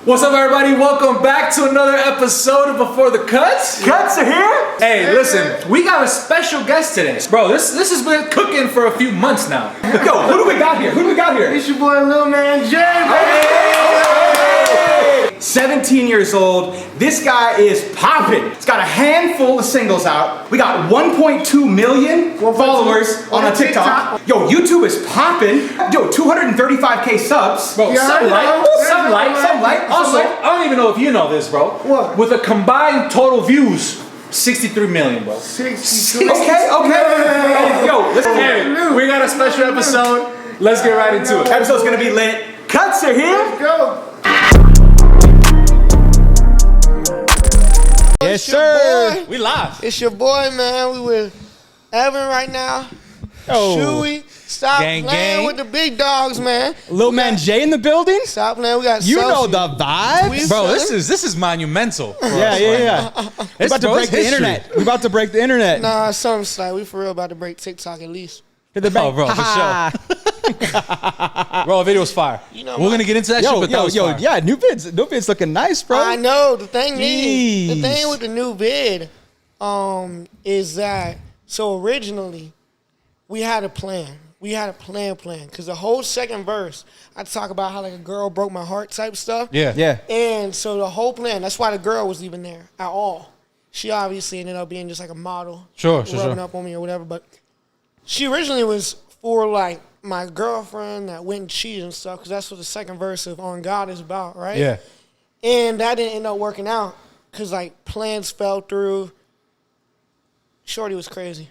What's up, everybody? Welcome back to another episode of Before the Cuts. Cuts are here? Hey, listen, we got a special guest today. Bro, this has been cooking for a few months now. Yo, who do we got here? It's your boy Lil Man J, baby. 17 years old. This guy is popping. He's got a handful of singles out. We got 1.2 million followers on TikTok. Yo, YouTube is popping. Yo, 235K subs. Bro, some light. Also, I don't even know if you know this, bro. What? With a combined total views, 63 million, bro. 63. Okay. Yo, listen. We got a special episode. Let's get right into it. Episode's gonna be lit. Cuts are here. Let's go. Yes, sir. We live. It's your boy, man. We with Evan right now. Oh. Chewy. Stop Gang, playing gang. with the big dogs, man. Lil Man J in the building? Stop playing. We got You know Selfie. the vibes? Bro, this is monumental. Yeah. We're about to break the internet. We're about to break the internet. Nah, something slight. We for real about to break TikTok at least. To the bank. bro, for sure. Bro, the video was fire. You know, we're gonna get into that shit, but that was fire. Yeah, new vids looking nice, bro. I know. The thing is, the Jeez. thing with the new vid, is that so originally we had a plan. We had a plan, because the whole second verse, I talk about how like a girl broke my heart type stuff. Yeah. And so the whole plan, that's why the girl was even there at all. She obviously ended up being just like a model. Sure. Rubbing up on me or whatever. But she originally was for like my girlfriend that went and cheated and stuff, because that's what the second verse of On God is about, right? Yeah. And that didn't end up working out because like plans fell through. Shorty was crazy.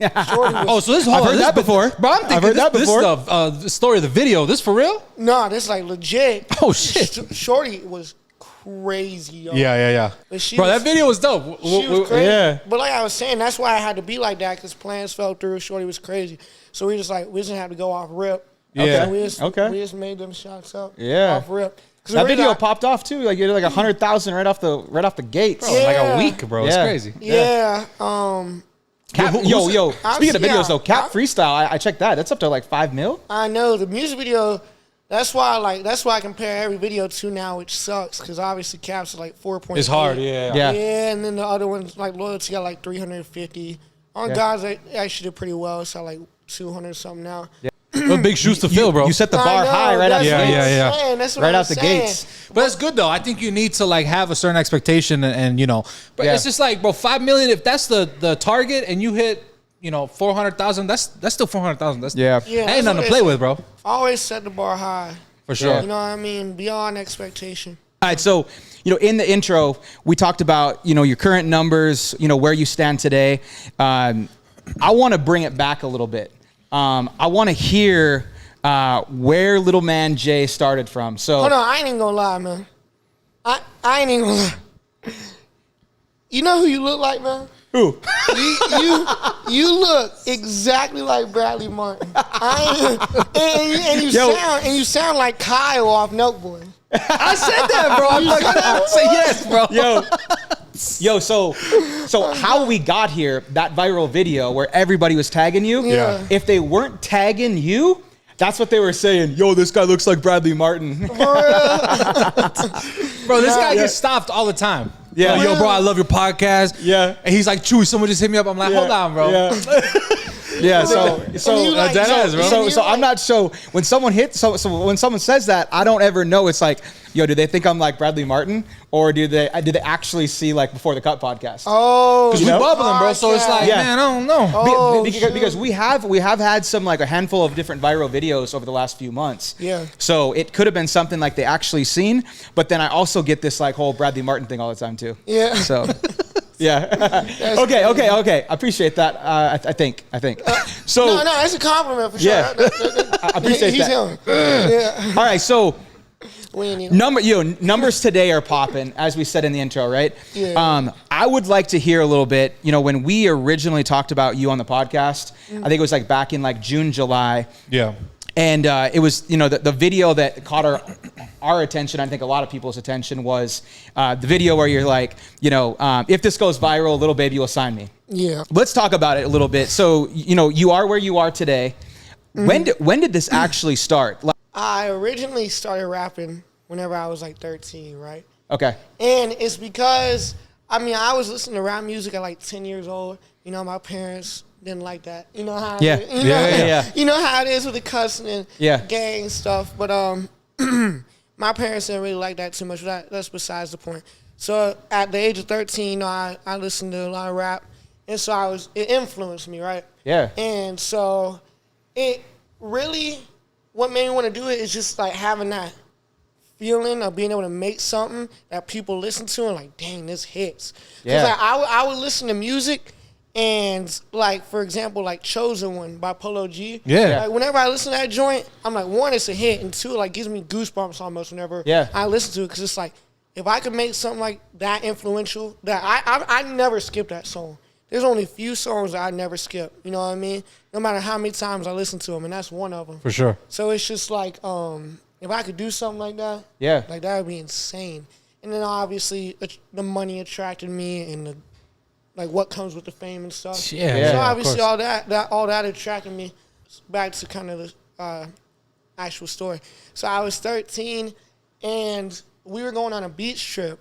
Oh, so this whole I've heard that before. Bro, I'm thinking heard that before. This is the story of the video. This for real? No, this like legit. Oh shit. Shorty was crazy, yo. Yeah. But she Bro, was, that video was dope. She was crazy. Yeah. But like I was saying, that's why I had to be like that, because plans fell through. Shorty was crazy. So we just have to go off rip. Yeah. We just made them shots up. Off rip. That video popped off too. Like you did like 100,000 right off the gates. Bro, like a week, bro. It's Yeah. crazy. Yeah. Cap, yo. Speaking of Yeah. videos though, Cap Freestyle, I checked that. That's up to like 5 mil. I know the music video. That's why I compare every video to now, which sucks because obviously Cap's is like 4.8. It's hard, yeah. Yeah, and then the other ones like Loyalty got like 350. On God's they actually did pretty well. It's at like 200 something now. Yeah. Those big shoes to fill, bro. You set the I bar know, high right out the that's what gates. I'm saying. That's what Right I'm out the saying. gates. But that's good though. I think you need to like have a certain expectation and you know. But it's just like, bro, 5 million. If that's the target and you hit, 400,000, that's still 400,000. That's Yeah. ain't nothing to play with, bro. Always set the bar high. For sure. You know what I mean? Beyond expectation. All right, so in the intro, we talked about your current numbers, where you stand today. I want to bring it back a little bit. I want to hear where Lil Man J started from. So Hold on, I ain't even gonna lie, man. I ain't even gonna lie. You know who you look like, man? who? You look exactly like Bradley Martin. And you sound like Kyle off Nelk Boy. I said that, bro. I said yes, bro. Yo, so how we got here, that viral video where everybody was tagging you, Yeah. if they weren't tagging you, that's what they were saying. Yo, this guy looks like Bradley Martin. Bro, this guy gets stopped all the time. Yeah. Yo, bro, I love your podcast. Yeah. And he's like, Chewy, someone just hit me up. I'm like, hold on, bro. Yeah, so I'm not sure when someone hits when someone says that, I don't ever know. It's like, yo, do they think I'm like Bradley Martin, or did they actually see like Before the Cut podcast? Oh, Because we bubbling, bro. So it's like, man, I don't know. Because we have had some like a handful of different viral videos over the last few months. Yeah. So it could have been something like they actually seen, but then I also get this like whole Bradley Martin thing all the time too. Yeah. So. Yeah. Okay. I appreciate that. I think. So no, it's a compliment for sure. Yeah. I appreciate He's that. him. Yeah. All right. So We ain't need numbers today are popping, as we said in the intro, right? Yeah. I would like to hear a little bit. When we originally talked about you on the podcast, I think it was like back in like June, July. Yeah. And it was, the video that caught our attention, I think a lot of people's attention, was the video where you're like, if this goes viral, little baby will sign me. Yeah. Let's talk about it a little bit. So, you are where you are today. When did this actually start? I originally started rapping whenever I was like 13, right? Okay. And it's because, I mean, I was listening to rap music at like 10 years old. You know, my parents didn't like that. You know how Yeah. it is. You know, Yeah. You know how it is with the cussing and gang stuff. But my parents didn't really like that too much. That's besides the point. So at the age of 13, you know, I listened to a lot of rap. And so it influenced me, right? Yeah. And so it really, what made me want to do it is just like having that feeling of being able to make something that people listen to and like, dang, this hits. Because like, I would listen to music and like, for example, like Chosen One by Polo G. Yeah. Like whenever I listen to that joint, I'm like, one, it's a hit, and two, it like gives me goosebumps almost whenever I listen to it, because it's like, if I could make something like that influential, that I never skip that song. There's only a few songs that I never skip. You know what I mean? No matter how many times I listen to them, and that's one of them. For sure. So it's just like, if I could do something like that, like that would be insane. And then obviously the money attracted me, and the like what comes with the fame and stuff. Yeah. So obviously all that attracted me. Back to kind of the actual story. So I was 13, and we were going on a beach trip.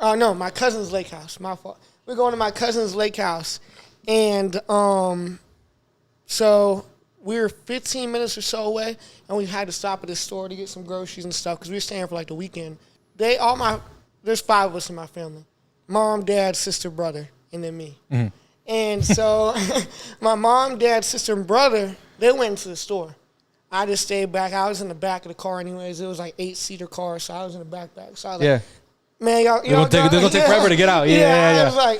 No, my cousin's lake house. My fault. We're going to my cousin's lake house, and so we were 15 minutes or so away, and we had to stop at this store to get some groceries and stuff because we were staying for like the weekend. There's 5 of us in my family: mom, dad, sister, brother, and then me. Mm-hmm. And so my mom, dad, sister, and brother, they went into the store. I just stayed back. I was in the back of the car anyways. It was like 8-seater car, so I was in the backpack. So I was like, man, y'all they're gonna take forever to get out. Yeah. I was like,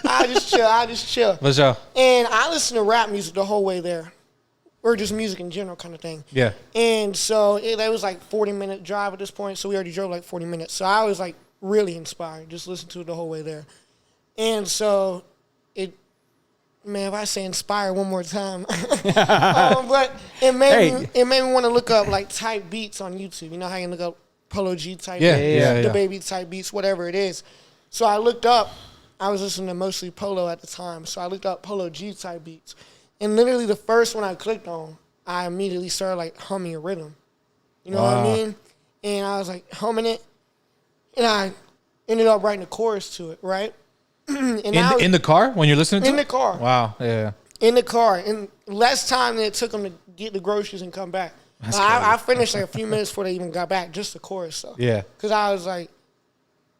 I just chill. For sure. And I listened to rap music the whole way there, or just music in general kind of thing. Yeah. And so it was like 40-minute drive at this point, so we already drove like 40 minutes. So I was like really inspired, just listening to it the whole way there. And so if I say inspire one more time, but it made me want to look up like type beats on YouTube. You know how you can look up Polo G type beats, the baby type beats, whatever it is. So I looked up. I was listening to mostly Polo at the time, so I looked up Polo G type beats, and literally the first one I clicked on, I immediately started like humming a rhythm. You know what I mean? And I was like humming it, and I ended up writing a chorus to it, right? And in the car when you're listening to it? In the car. Wow. Yeah. In the car. And less time than it took them to get the groceries and come back. I finished like a few minutes before they even got back, just the chorus stuff. Yeah. Because I was like,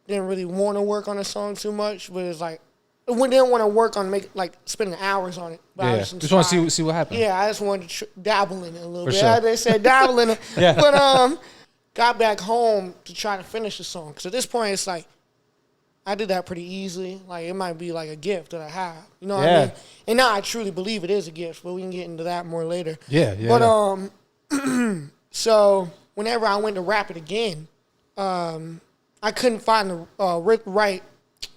didn't really want to work on the song too much, but it's like, we didn't want to work on spending hours on it. But I just want to see what happens. Yeah, I just wanted to dabble in it a little bit. Sure. They said dabble in it. But got back home to try to finish the song. Because at this point, it's like, I did that pretty easily. Like, it might be like a gift that I have. You know what I mean? And now I truly believe it is a gift, but we can get into that more later. Yeah. But so whenever I went to rap it again, I couldn't find the right.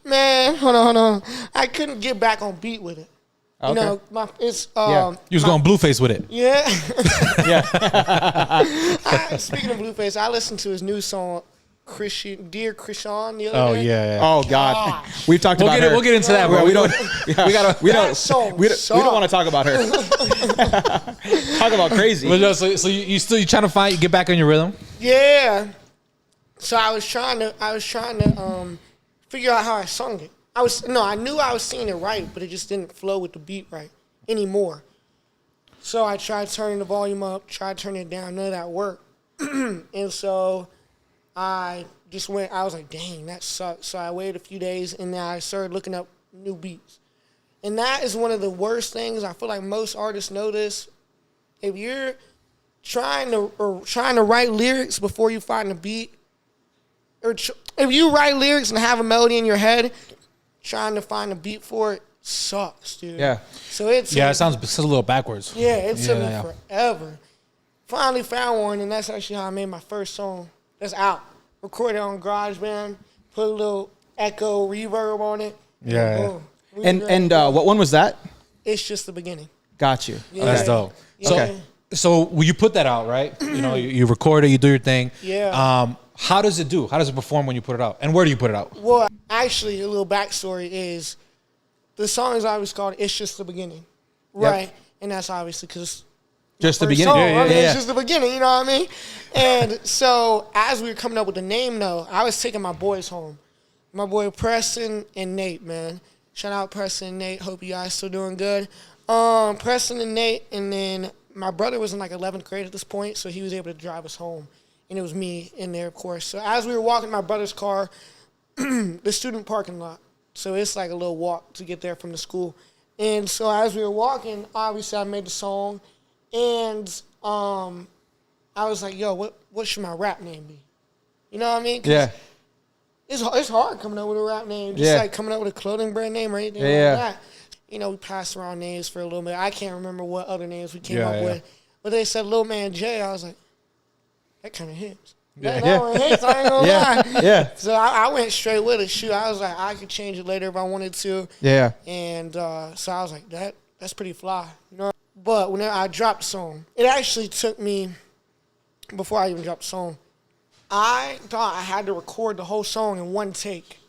Man, hold on. I couldn't get back on beat with it. Okay. You know, you was going Blueface with it. Yeah. Speaking of Blueface, I listened to his new song, Dear Krishan, the other day. Yeah. Oh God, we've talked about her. We'll get into that, bro. We don't want to talk about her. Talk about crazy. So you trying to get back on your rhythm? Yeah. So I was trying to figure out how I sung it. I knew I was singing it right, but it just didn't flow with the beat right anymore. So I tried turning the volume up, tried turning it down, none of that worked. And so I was like, dang, that sucks. So I waited a few days, and then I started looking up new beats. And that is one of the worst things. I feel like most artists know this. If you're trying to write lyrics before you find a beat, or if you write lyrics and have a melody in your head, trying to find a beat for it sucks, dude. Yeah. So it sounds a little backwards. Yeah, it took me forever. Finally found one, and that's actually how I made my first song. That's out. Recorded on GarageBand, put a little echo reverb on it. Yeah. And what one was that? It's Just the Beginning. Got you. Yeah. That's dope. Yeah. So when you put that out, right? You know, you record it, you do your thing. Yeah. How does it do? How does it perform when you put it out? And where do you put it out? Well, actually, a little backstory is the song is obviously called It's Just the Beginning. Right. Yep. And that's obviously because Just the first beginning. song. Yeah, I mean, yeah. it's just the beginning, you know what I mean? And so as we were coming up with the name, though, I was taking my boys home. My boy Preston and Nate, man. Shout out Preston and Nate. Hope you guys still doing good. Preston and Nate, and then my brother was in like 11th grade at this point, so he was able to drive us home. And it was me in there, of course. So as we were walking my brother's car, the student parking lot. So it's like a little walk to get there from the school. And so as we were walking, obviously I made the song. And I was like, yo, what should my rap name be? You know what I mean? Yeah. It's hard coming up with a rap name. Just like coming up with a clothing brand name or anything like that. You know, we passed around names for a little bit. I can't remember what other names we came up with. But they said Lil Man J. I was like, that kind of hits. That one hits, I ain't gonna lie. Yeah. So I went straight with it. Shoot, I was like, I could change it later if I wanted to. Yeah. And so I was like, that's pretty fly. You know? But when I dropped the song, it actually took me, before I even dropped the song, I thought I had to record the whole song in one take.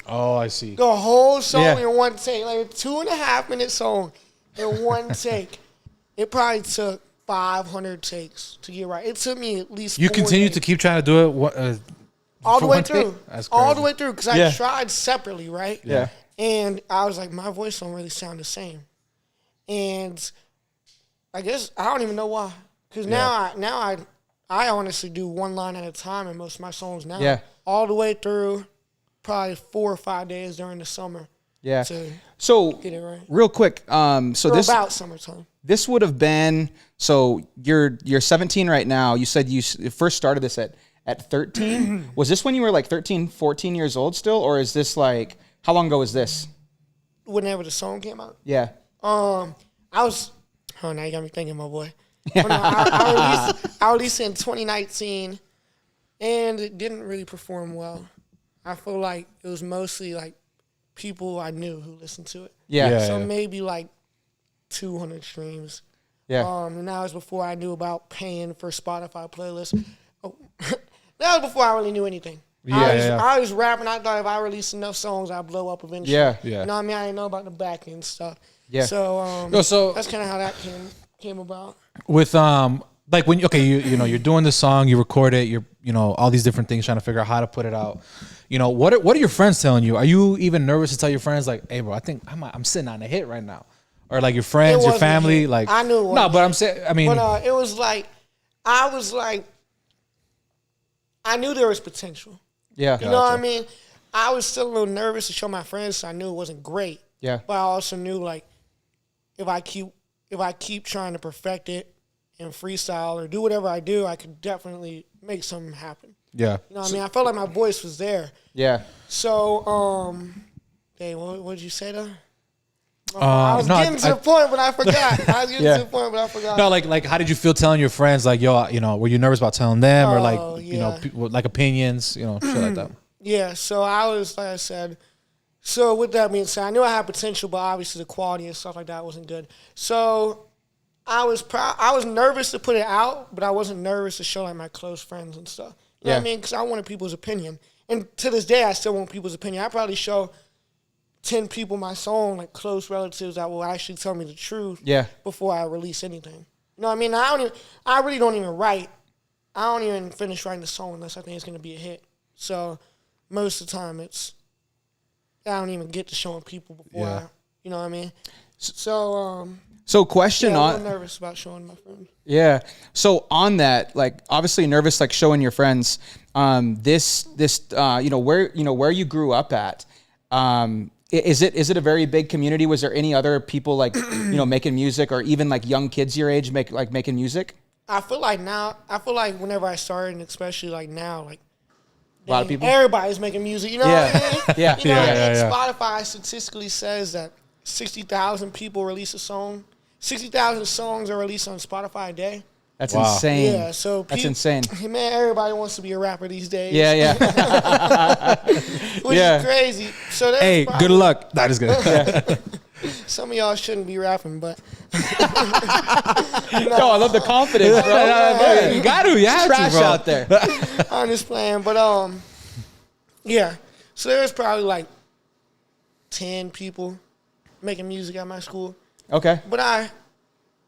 Oh, I see. The whole song in one take. Like a 2.5 minute song in one take. It probably took 500 takes to get right. It took me at least 4 You continue days. to keep trying to do it all the way one take? through. That's crazy. All the way through, because I tried separately, right? Yeah. And I was like, my voice don't really sound the same. And I guess I don't even know why. Because now I honestly do one line at a time in most of my songs now. Yeah. All the way through, probably 4 or 5 days during the summer. Yeah. To So get it right. real quick, so Or this about summertime. this would have been, so you're 17 right now. You said you first started this at 13. Was this when you were like 13, 14 years old still, or is this like, how long ago was this? Whenever the song came out. Yeah. I was, oh, now you got me thinking, my boy. Oh, no, I released it in 2019, and it didn't really perform well. I feel like it was mostly like people I knew who listened to it. Yeah. So maybe like 200 streams. Yeah. And that was before I knew about paying for Spotify playlists. Oh, that was before I really knew anything. I was rapping. I thought if I released enough songs, I'd blow up eventually. Yeah. You know what I mean? I didn't know about the back end stuff. Yeah. So, so that's kind of how that came about. with like when you know you're doing the song, you record it, you're all these different things, trying to figure out how to put it out. What are your friends telling you? Are you even nervous to tell your friends like, hey bro, I think I'm sitting on a hit right now, or like your friends, your family? Like I knew it wasn't no, but I'm saying, I mean, but it was like I knew there was potential. Yeah. You know what I mean? I was still a little nervous to show my friends, so I knew it wasn't great. Yeah. But I also knew like if I keep trying to perfect it and freestyle or do whatever I do, I could definitely make something happen. yeah. You know what I mean? I felt like my voice was there. Yeah. So, hey, what did you say though? I was getting to the point, but I forgot. No, like how did you feel telling your friends like, yo, were you nervous about telling them, or like like opinions, shit like that? Yeah, so I was, like I said, so with that being said, I knew I had potential, but obviously the quality and stuff like that wasn't good. So I was nervous to put it out, but I wasn't nervous to show like my close friends and stuff. You know what I mean? Because I wanted people's opinion. And to this day, I still want people's opinion. I probably show 10 people my song, like close relatives that will actually tell me the truth before I release anything. You know what I mean? I really don't even write. I don't even finish writing the song unless I think it's going to be a hit. So most of the time I don't even get to showing people before you know what I mean? So question on, I'm nervous about showing my friends. Yeah. So on that, like obviously nervous, like showing your friends, this where you grew up at, is it a very big community? Was there any other people like, making music, or even like young kids your age making music? I feel like whenever I started, and especially like now, like a lot of people, everybody's making music, you know what I mean? Yeah. Spotify statistically says that 60,000 people release a song. 60,000 songs are released on Spotify a day. That's insane. Yeah, so that's insane. Man, everybody wants to be a rapper these days. Yeah. Which is crazy. So hey, good luck. That is good. Some of y'all shouldn't be rapping, but I love the confidence, bro. You got to, trash bro. out there. I'm just playing, but yeah. So there's probably like 10 people making music at my school. Okay. But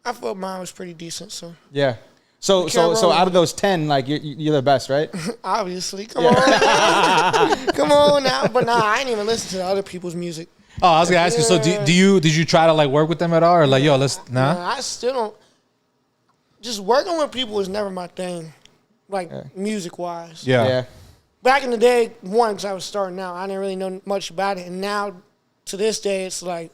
I felt mine was pretty decent. So Yeah. So out of those 10, like you're the best, right? obviously, come on, come on now. But nah, I ain't even listen to other people's music. Oh, I was gonna ask you. So did you try to like work with them at all, or like, yo, let's Nah, I still don't. Just working with people was never my thing, like music wise. Yeah. Back in the day, because I was starting out, I didn't really know much about it, and now to this day, it's like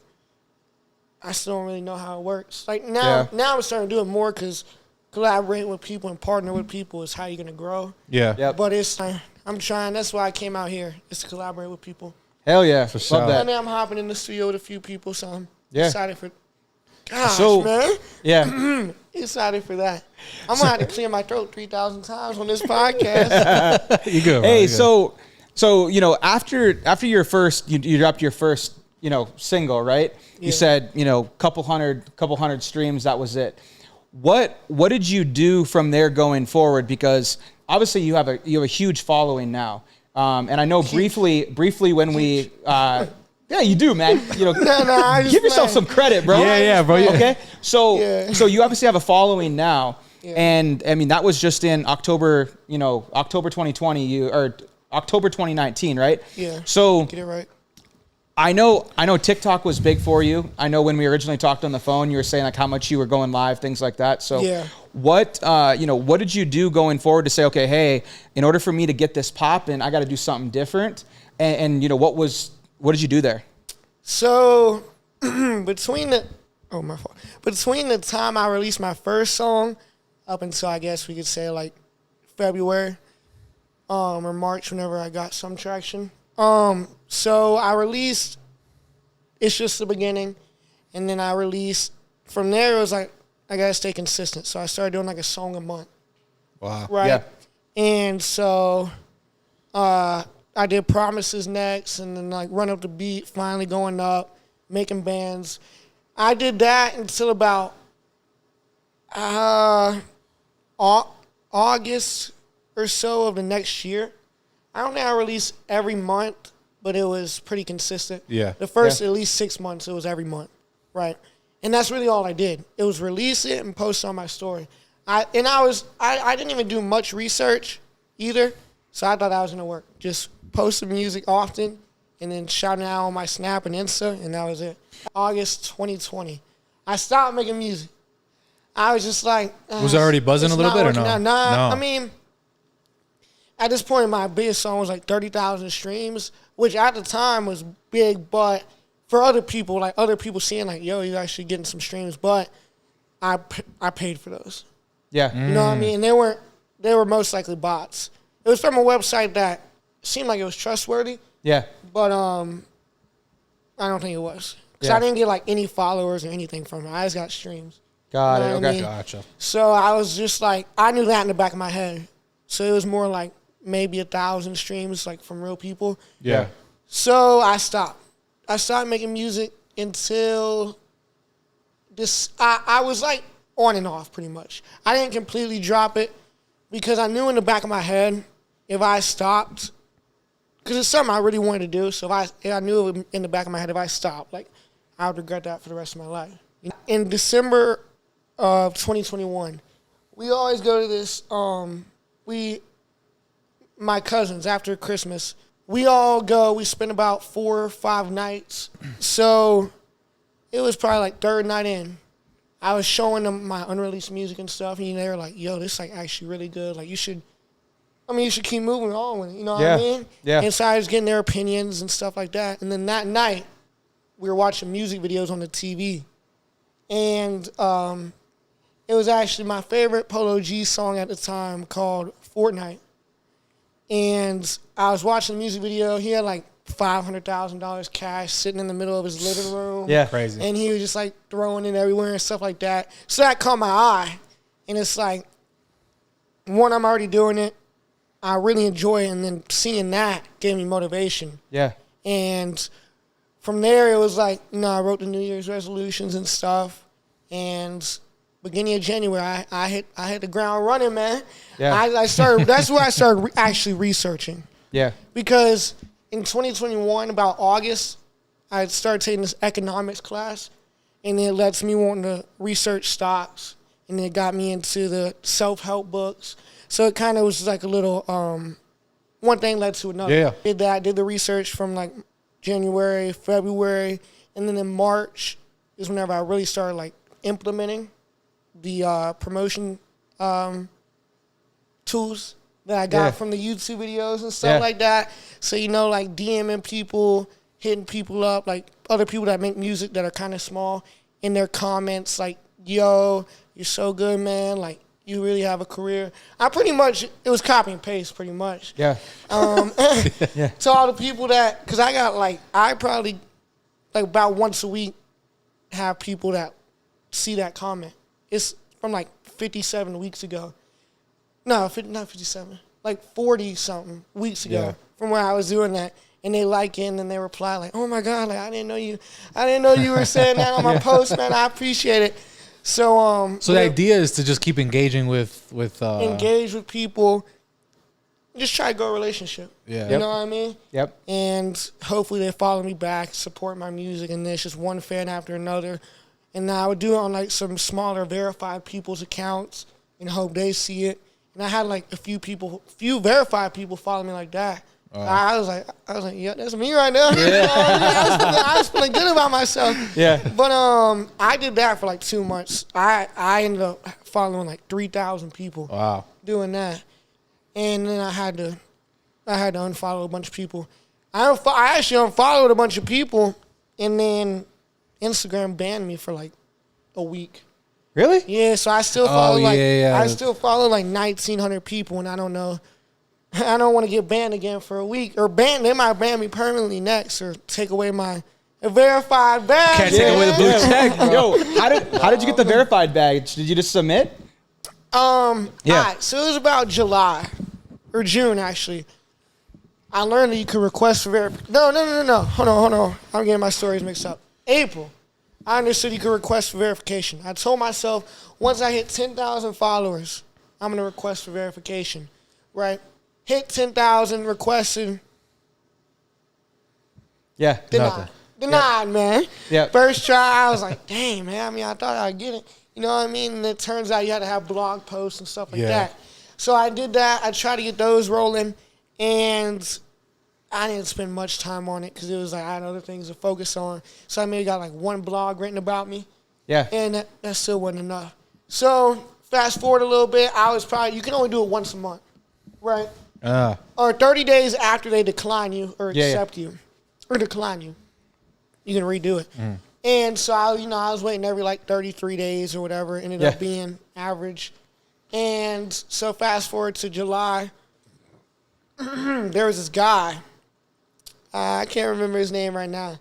I still don't really know how it works. Like now I'm starting to do it more because collaborating with people and partner with people is how you're gonna grow. Yeah. Yep. But I'm trying. That's why I came out here, is to collaborate with people. Hell yeah, for sure. Love that. And then I'm hopping in the studio with a few people, so I'm Yeah. excited for. Gosh, So- man, Yeah. excited for that. I'm gonna have to clear my throat 3,000 times on this podcast. You good? Hey, bro, so you know, after your first, you dropped your first, you know, single, right? You Yeah. said, you know, couple hundred streams. That was it. What did you do from there going forward? Because obviously you have a huge following now, and I know briefly when we. Yeah, you do, man. You know, I just give yourself playing. some credit, bro. Yeah, bro. Yeah. Okay, so Yeah. so you obviously have a following now, Yeah. and I mean that was just in October, you know, October 2020, or October 2019, right? Yeah. So Get it right. I know TikTok was big for you. I know when we originally talked on the phone, you were saying like how much you were going live, things like that. So Yeah. what what did you do going forward to say, okay, hey, in order for me to get this popping, I got to do something different, and you know what did you do there? So between the time I released my first song up until I guess we could say like February or March, whenever I got some traction. So I released It's Just the Beginning, and then I released from there. It was like I gotta stay consistent, so I started doing like a song a month. Wow. Right. Yeah. And so I did Promises next, and then like Run Up the Beat, finally going up, making bands. I did that until about August or so of the next year. I don't think I released every month, but it was pretty consistent. Yeah. The first at least 6 months, it was every month, right? And that's really all I did. It was release it and post on my story. I didn't even do much research either, so I thought that was gonna work. Just post some music often, and then shout it out on my Snap and Insta, and that was it. August 2020, I stopped making music. I was just like, Was it already buzzing it's a little not bit or working no? out. Nah, No. I mean, at this point, my biggest song was like 30,000 streams, which at the time was big, but for other people, like other people seeing like, yo, you actually getting some streams, but I paid for those. Yeah. You know what I mean? They were most likely bots. It was from a website that seemed like it was trustworthy, Yeah. but I don't think it was. Because Yeah. I didn't get like any followers or anything from it. I just got streams. Got You it. know what I Okay. mean? Gotcha. So I was just like, I knew that in the back of my head. So it was more like maybe 1,000 streams like from real people. Yeah. So I stopped. I started making music until this. I was like on and off pretty much. I didn't completely drop it because I knew in the back of my head if I stopped, because it's something I really wanted to do. So if I knew in the back of my head if I stopped, like I would regret that for the rest of my life. In December of 2021, we always go to this. My cousins after Christmas. We all go. We spend about 4 or 5 nights. So it was probably like third night in. I was showing them my unreleased music and stuff, and they were like, "Yo, this is like actually really good. Like you should keep moving on with it." You know what I mean? Yeah. And so I was getting their opinions and stuff like that. And then that night, we were watching music videos on the TV, and it was actually my favorite Polo G song at the time called "Fortnite." And I was watching the music video. He had like $500,000 cash sitting in the middle of his living room. Yeah. Crazy. And he was just like throwing it everywhere and stuff like that. So that caught my eye. And it's like, one, I'm already doing it. I really enjoy it. And then seeing that gave me motivation. Yeah. And from there, it was like, I wrote the New Year's resolutions and stuff. And beginning of January, I hit the ground running, man. Yeah. I started. That's where I started actually researching, Yeah. because in 2021, about August, I started taking this economics class, and it lets me want to research stocks, and it got me into the self-help books. So it kind of was like a little, one thing led to another. Yeah. Did the research from like January, February, and then in March is whenever I really started like implementing the promotion tools that I got from the YouTube videos and stuff like that. So, like DMing people, hitting people up, like other people that make music that are kind of small, in their comments like, yo, you're so good, man. Like, you really have a career. It was copy and paste pretty much. Yeah. To all the people because I probably like about once a week have people that see that comment. It's from like 57 weeks ago. No, not 57. Like 40-something weeks ago from where I was doing that. And they like it and then they reply like, oh my God, like I didn't know you were saying that on my post, man. I appreciate it. So the idea is to just keep engaging with engage with people. Just try to grow a relationship. Yeah. You know what I mean? Yep. And hopefully they follow me back, support my music, and there's just one fan after another. And now I would do it on like some smaller verified people's accounts and hope they see it. And I had like a few verified people follow me like that. I was like, yeah, that's me right now. Yeah. I was feeling good about myself. Yeah. But I did that for like 2 months. I ended up following like 3,000 people. Wow. Doing that. And then I had to unfollow a bunch of people. I actually unfollowed a bunch of people, and then Instagram banned me for like a week. Really? Yeah, so I still follow I still follow like 1,900 people, and I don't know. I don't want to get banned again for a week, or they might ban me permanently next, or take away my verified badge. Can't take away the blue check, bro. Yo, how did you get the verified badge? Did you just submit? Yeah. All right, so it was about July or June actually. I learned that you could request for verification. No. Hold on. I'm getting my stories mixed up. April, I understood you could request for verification. I told myself once I hit 10,000 followers, I'm gonna request for verification. Right? Hit 10,000, requested. Yeah. Denied, man. Yeah. First try, I was like, dang, man. I mean, I thought I'd get it. You know what I mean? And it turns out you had to have blog posts and stuff like that. So I did that. I tried to get those rolling, and I didn't spend much time on it because it was like I had other things to focus on. So I maybe got like one blog written about me. Yeah. And that still wasn't enough. So fast forward a little bit, you can only do it once a month, right? Or 30 days after they decline you or accept you or decline you, you can redo it. And so I was waiting every like 33 days or whatever. It ended up being average. And so fast forward to July, there was this guy. I can't remember his name right now,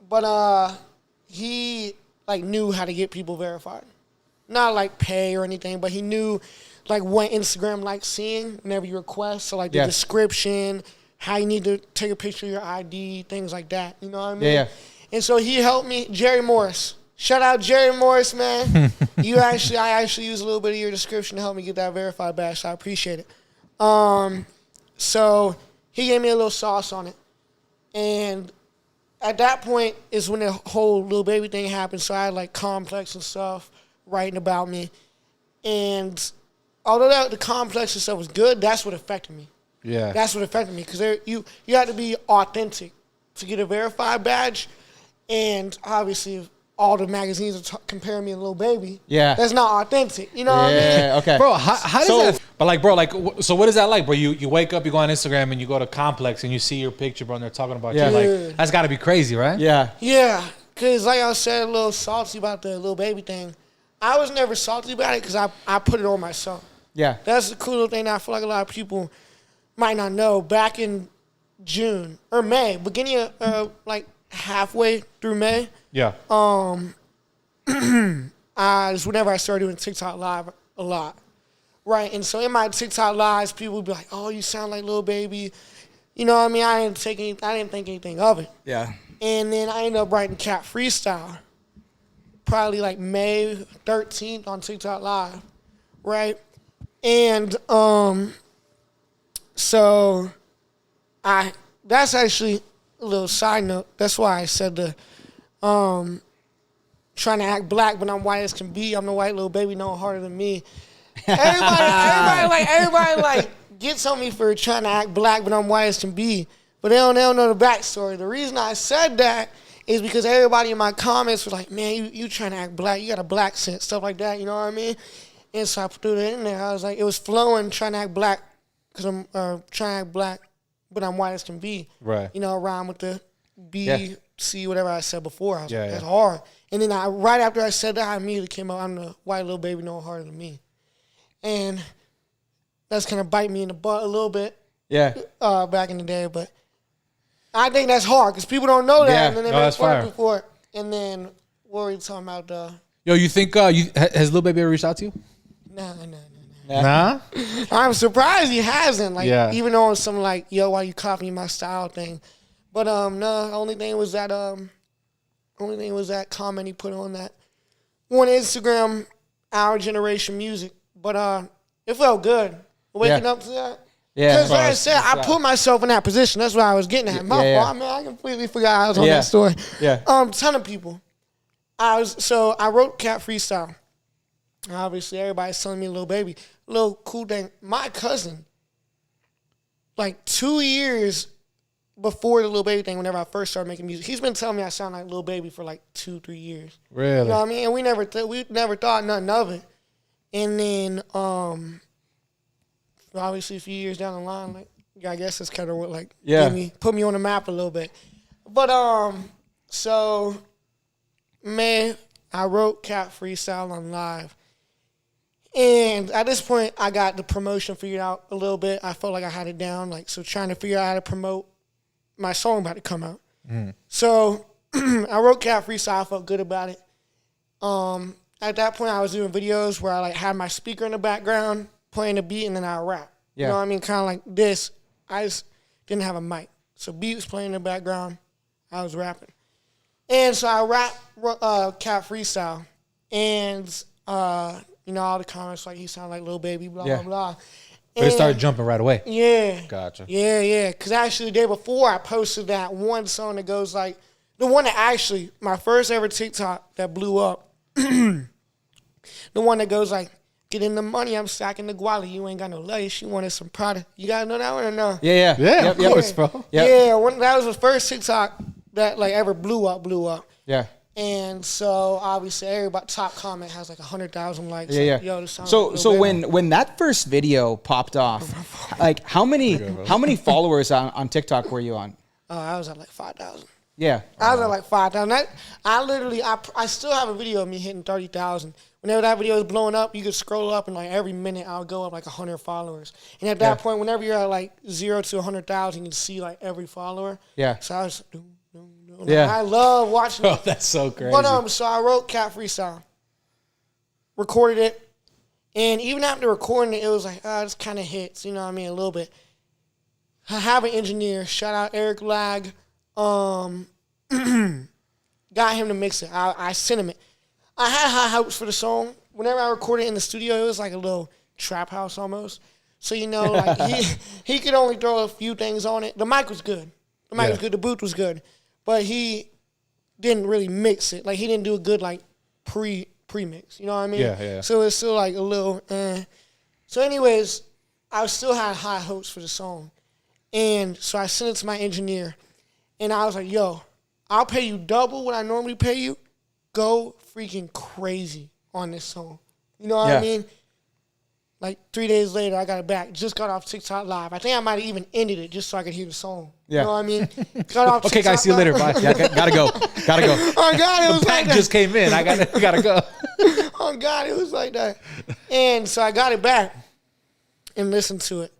but he like knew how to get people verified. Not like pay or anything, but he knew like what Instagram likes seeing whenever you request. So like the description, how you need to take a picture of your ID, things like that. You know what I mean? Yeah. And so he helped me, Jerry Morris. Shout out Jerry Morris, man. I actually used a little bit of your description to help me get that verified badge, so I appreciate it. So he gave me a little sauce on it. And at that point is when the whole Lil Baby thing happened. So I had like Complex and stuff writing about me. And although the Complex and stuff was good, that's what affected me. Yeah. That's what affected me. Because you had to be authentic to get a verified badge. And obviously, all the magazines are comparing me to Lil Baby. Yeah. That's not authentic. You know what I mean? Yeah, okay. Bro, how does that... But like, bro, like, so what is that like, bro? You wake up, you go on Instagram, and you go to Complex, and you see your picture, bro, and they're talking about you. Like, that's got to be crazy, right? Yeah. Yeah. Because like I said, a little salty about the Lil Baby thing. I was never salty about it because I put it on myself. Yeah. That's the cool little thing that I feel like a lot of people might not know. Back in June or May, beginning of like halfway through May. Yeah. Is whenever I started doing TikTok Live a lot. Right. And so in my TikTok lives, people would be like, oh, you sound like Lil Baby. You know what I mean? I didn't think anything of it. Yeah. And then I ended up writing Cat Freestyle. Probably like May 13th on TikTok Live. Right? And so that's actually a little side note. That's why I said trying to act black, but I'm white as can be. I'm the white little baby, no harder than me. Everybody like gets on me for trying to act black, but I'm white as can be. But they don't know the backstory. The reason I said that is because everybody in my comments was like, man, you trying to act black. You got a black scent, stuff like that. You know what I mean? And so I put it in there. I was like, it was flowing, trying to act black because I'm trying to act black, but I'm white as can be. Right. You know, rhyme with the B, C, whatever I said before. I was like, that's yeah. hard. And then right after I said that, I immediately came out, I'm the white little baby, no harder than me. And that's kind of bite me in the butt a little bit. Yeah. Back in the day, but I think that's hard because people don't know that, Yeah. and then they make fun before it. And then what were you talking about? Yo, you think has Lil Baby ever reached out to you? No. Nah. I'm surprised he hasn't. Like, Yeah. even on some like, yo, why you copying my style thing? But no, the only thing was that comment he put on that on Instagram, Our Generation Music. But it felt good waking up to that. Yeah. Because like I said, I put myself in that position. That's what I was getting at. My fault, man. I completely forgot I was on that story. Yeah. Ton of people. I wrote Cat Freestyle. Obviously, everybody's telling me Lil Baby. Little cool thing. My cousin, like 2 years before the Lil Baby thing, whenever I first started making music, he's been telling me I sound like Lil Baby for like 2-3 years. Really? You know what I mean? And we never thought nothing of it. And then, obviously, a few years down the line, like, I guess that's kind of what put me on the map a little bit. But so, man, I wrote Cat Freestyle on live. And at this point, I got the promotion figured out a little bit. I felt like I had it down. Like, so trying to figure out how to promote my song about to come out. So I wrote Cat Freestyle. I felt good about it. At that point, I was doing videos where I like had my speaker in the background playing the beat, and then I rap. Yeah. You know what I mean? Kind of like this. I just didn't have a mic. So beat was playing in the background. I was rapping. And so I rap Cat Freestyle. And, you know, all the comments like he sounded like Lil Baby, blah, blah, blah. But it started jumping right away. Yeah. Gotcha. Yeah. Because actually the day before I posted that one song that goes like, the one that actually, my first ever TikTok that blew up, the one that goes like, get in the money, I'm stacking the guala. You ain't got no lace. You wanted some Prada. You got to know that one or no? Yeah. Yeah, of course, bro. Yep. Yeah, that was the first TikTok that like ever blew up. Yeah. And so obviously everybody top comment has like 100,000 likes. Yeah. Like, yo, this sounds So like so Lil Baby. when that first video popped off, like how many followers on TikTok were you on? I was at like 5,000. Yeah. I was at like 5,000. I still have a video of me hitting 30,000. Whenever that video is blowing up, you could scroll up and like every minute I'll go up like 100 followers. And at that point, whenever you're at like 0 to 100,000, you can see like every follower. Yeah. So I was Yeah. I love watching Oh, it. that's so crazy. But so I wrote Cat Freestyle, recorded it, and even after recording it, it was like, this kind of hits, you know what I mean, a little bit. I have an engineer, shout out Eric Lag, got him to mix it. I sent him it. I had high hopes for the song. Whenever I recorded it in the studio, it was like a little trap house almost. So, you know, like he could only throw a few things on it. The mic was good. The mic was good. The booth was good. But he didn't really mix it. Like, he didn't do a good, like, pre-mix. You know what I mean? Yeah. So it's still, like, a little, So anyways, I still had high hopes for the song. And so I sent it to my engineer. And I was like, yo, I'll pay you double what I normally pay you. Go freaking crazy on this song. You know what I mean? Like 3 days later, I got it back. Just got off TikTok Live. I think I might have even ended it just so I could hear the song. Yeah. You know what I mean? Got off Okay, TikTok guys, see you later. Bye. Yeah, gotta go. Oh, God, it was The like pack that. just came in. I gotta go. Oh, God, it was like that. And so I got it back and listened to it.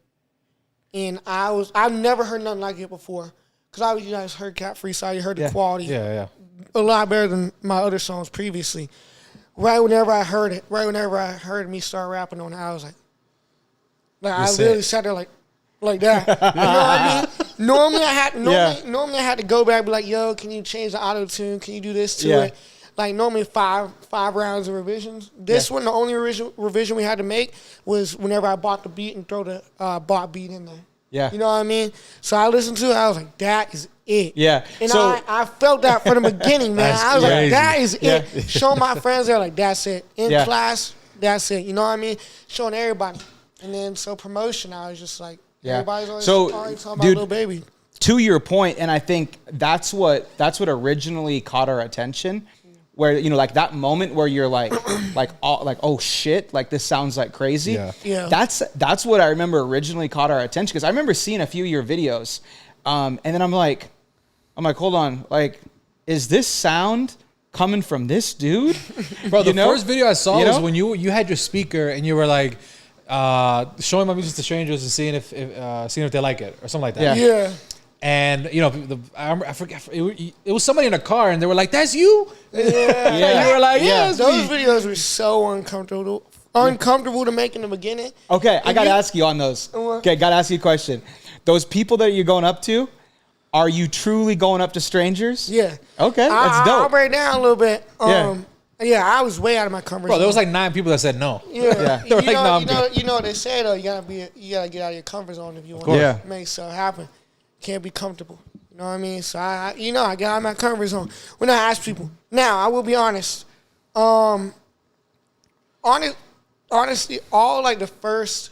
And I've never heard nothing like it before. Because obviously you guys heard Cat Freestyle. You heard the quality. Yeah. A lot better than my other songs previously. Right whenever I heard me start rapping on it, I was like I literally sat there like that. You know what I mean? Normally I had to go back and be like, yo, can you change the auto tune? Can you do this to it? Like normally five rounds of revisions. This one, the only revision we had to make was whenever I bought the beat and throw the bought beat in there. Yeah. You know what I mean? So I listened to it. I was like, that is it. Yeah. And So- I felt that from the beginning, man. I was crazy. like, that is Yeah. it. Showing my friends, they're like, that's it. In Yeah. class, that's it. You know what I mean? Showing everybody. And then so promotion, I was just like, Yeah. everybody's always So, talking about dude, Lil Baby. To your point, and I think that's what originally caught our attention, where like that moment where you're like oh shit, like this sounds like crazy. Yeah. That's what I remember originally caught our attention, because I remember seeing a few of your videos, and then I'm like, hold on, like, is this sound coming from this dude? Bro, the first video I saw You was know? when you had your speaker and you were like showing my music to strangers and seeing if they like it or something like that. Yeah. And I forget, it was somebody in a car and they were like, "That's you." Yeah. And you were like, "Yeah." it's Those me." videos were so uncomfortable to make in the beginning. Okay, I If gotta you- ask you on those. What? Okay, gotta ask you a question. Those people that you're going up to, are you truly going up to strangers? Yeah. Okay, that's I'll dope. break down a little bit. Yeah. Yeah, I was way out of my comfort Bro, zone. there was like 9 people that said no. Yeah. They were like, "No, I'm good." You know what they say though. You gotta get out of your comfort zone if you want course. Yeah. to make stuff happen. Can't be comfortable. You know what I mean? So I get out of my comfort zone when I ask people. Now I will be honest. Honestly, all like the first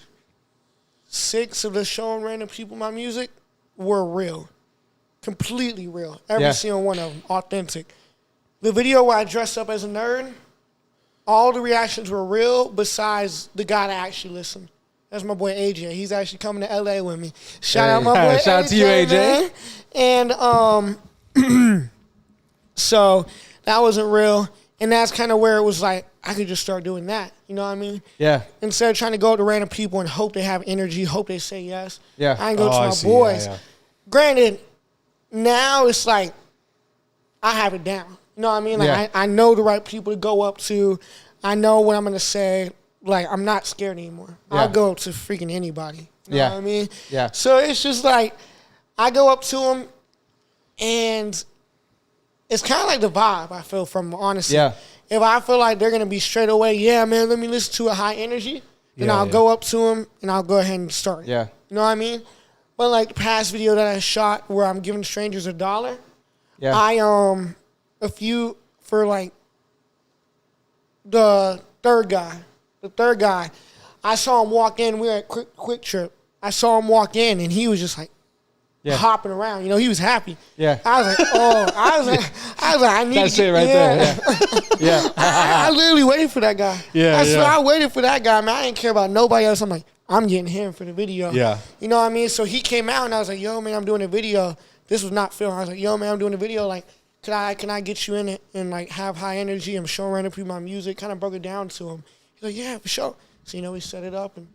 6 of the showing random people my music were real, completely real. Every Yeah. single one of them, authentic. The video where I dressed up as a nerd, all the reactions were real besides the guy that actually listened. That's my boy AJ. He's actually coming to LA with me. Shout out my boy Shout out to you, AJ. man. And so that wasn't real. And that's kind of where it was like, I could just start doing that. You know what I mean? Yeah. Instead of trying to go to random people and hope they have energy, hope they say yes. Yeah. I can go Oh, to I my see. boys. Yeah, yeah. Granted, now it's like, I have it down. You know what I mean? Like Yeah. I know the right people to go up to. I know what I'm going to say. Like, I'm not scared anymore. Yeah. I'll go up to freaking anybody. You know Yeah. what I mean? Yeah. So it's just like, I go up to them, and it's kind of like the vibe I feel from them, honestly. Yeah. If I feel like they're going to be straight away, yeah, man, let me listen to a high energy, then Yeah, I'll yeah. go up to them, and I'll go ahead and start. Yeah. You know what I mean? But like the past video that I shot where I'm giving strangers $1, Yeah. I a few for like the third guy, I saw him walk in. We were at Quick Trip. I saw him walk in, and he was just like Yeah. hopping around. You know, he was happy. Yeah. I was like, I need That's to it right there. Yeah. Yeah. I literally waited for that guy. Yeah, I swear yeah. I waited for that guy, man. I didn't care about nobody else. I'm like, I'm getting him for the video. Yeah. You know what I mean? So he came out, and I was like, yo, man, I'm doing a video. This was not film. I was like, yo, man, I'm doing a video. Like, can I get you in it and like have high energy? I'm showing random people my music. Kind of broke it down to him. He's like, yeah, for sure. So, you know, we set it up. And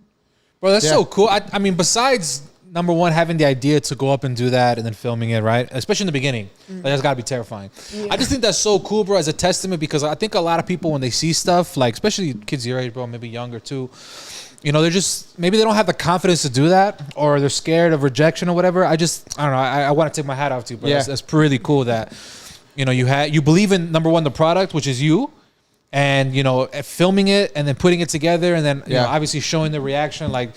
Bro, that's Yeah. so cool. I mean, besides number one, having the idea to go up and do that and then filming it, right? Especially in the beginning. Like, that's got to be terrifying. I just think that's so cool, bro, as a testament, because I think a lot of people, when they see stuff, like, especially kids your age, bro, maybe younger too, you know, they're just, maybe they don't have the confidence to do that, or they're scared of rejection or whatever. I don't know. I want to take my hat off to you, bro. Yeah. That's pretty cool that, you know, you believe in, number one, the product, which is you. And, you know, filming it and then putting it together and then, you know, obviously showing the reaction. Like,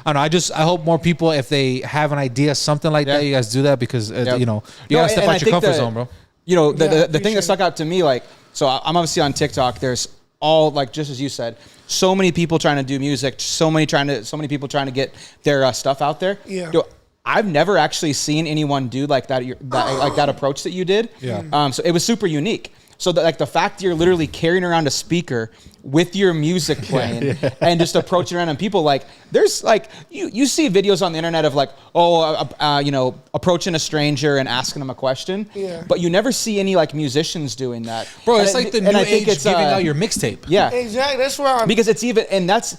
I don't know. I hope more people, if they have an idea, something like that, you guys do that, because, you know, you No, got to step and I out your think comfort zone, bro. You know, the thing appreciate that stuck out to me, like, so I'm obviously on TikTok. There's all, like, just as you said, so many people trying to do music, so many people trying to get their stuff out there. Yeah. You know, I've never actually seen anyone do like that like that approach that you did. Yeah. So it was super unique. So that, like, the fact you're literally carrying around a speaker with your music playing and just approaching random people, like, there's like you see videos on the internet of like, you know, approaching a stranger and asking them a question, but you never see any like musicians doing that, Bro, And it's like the new age giving out your mixtape. yeah. exactly. That's where I'm. Because it's even, and that's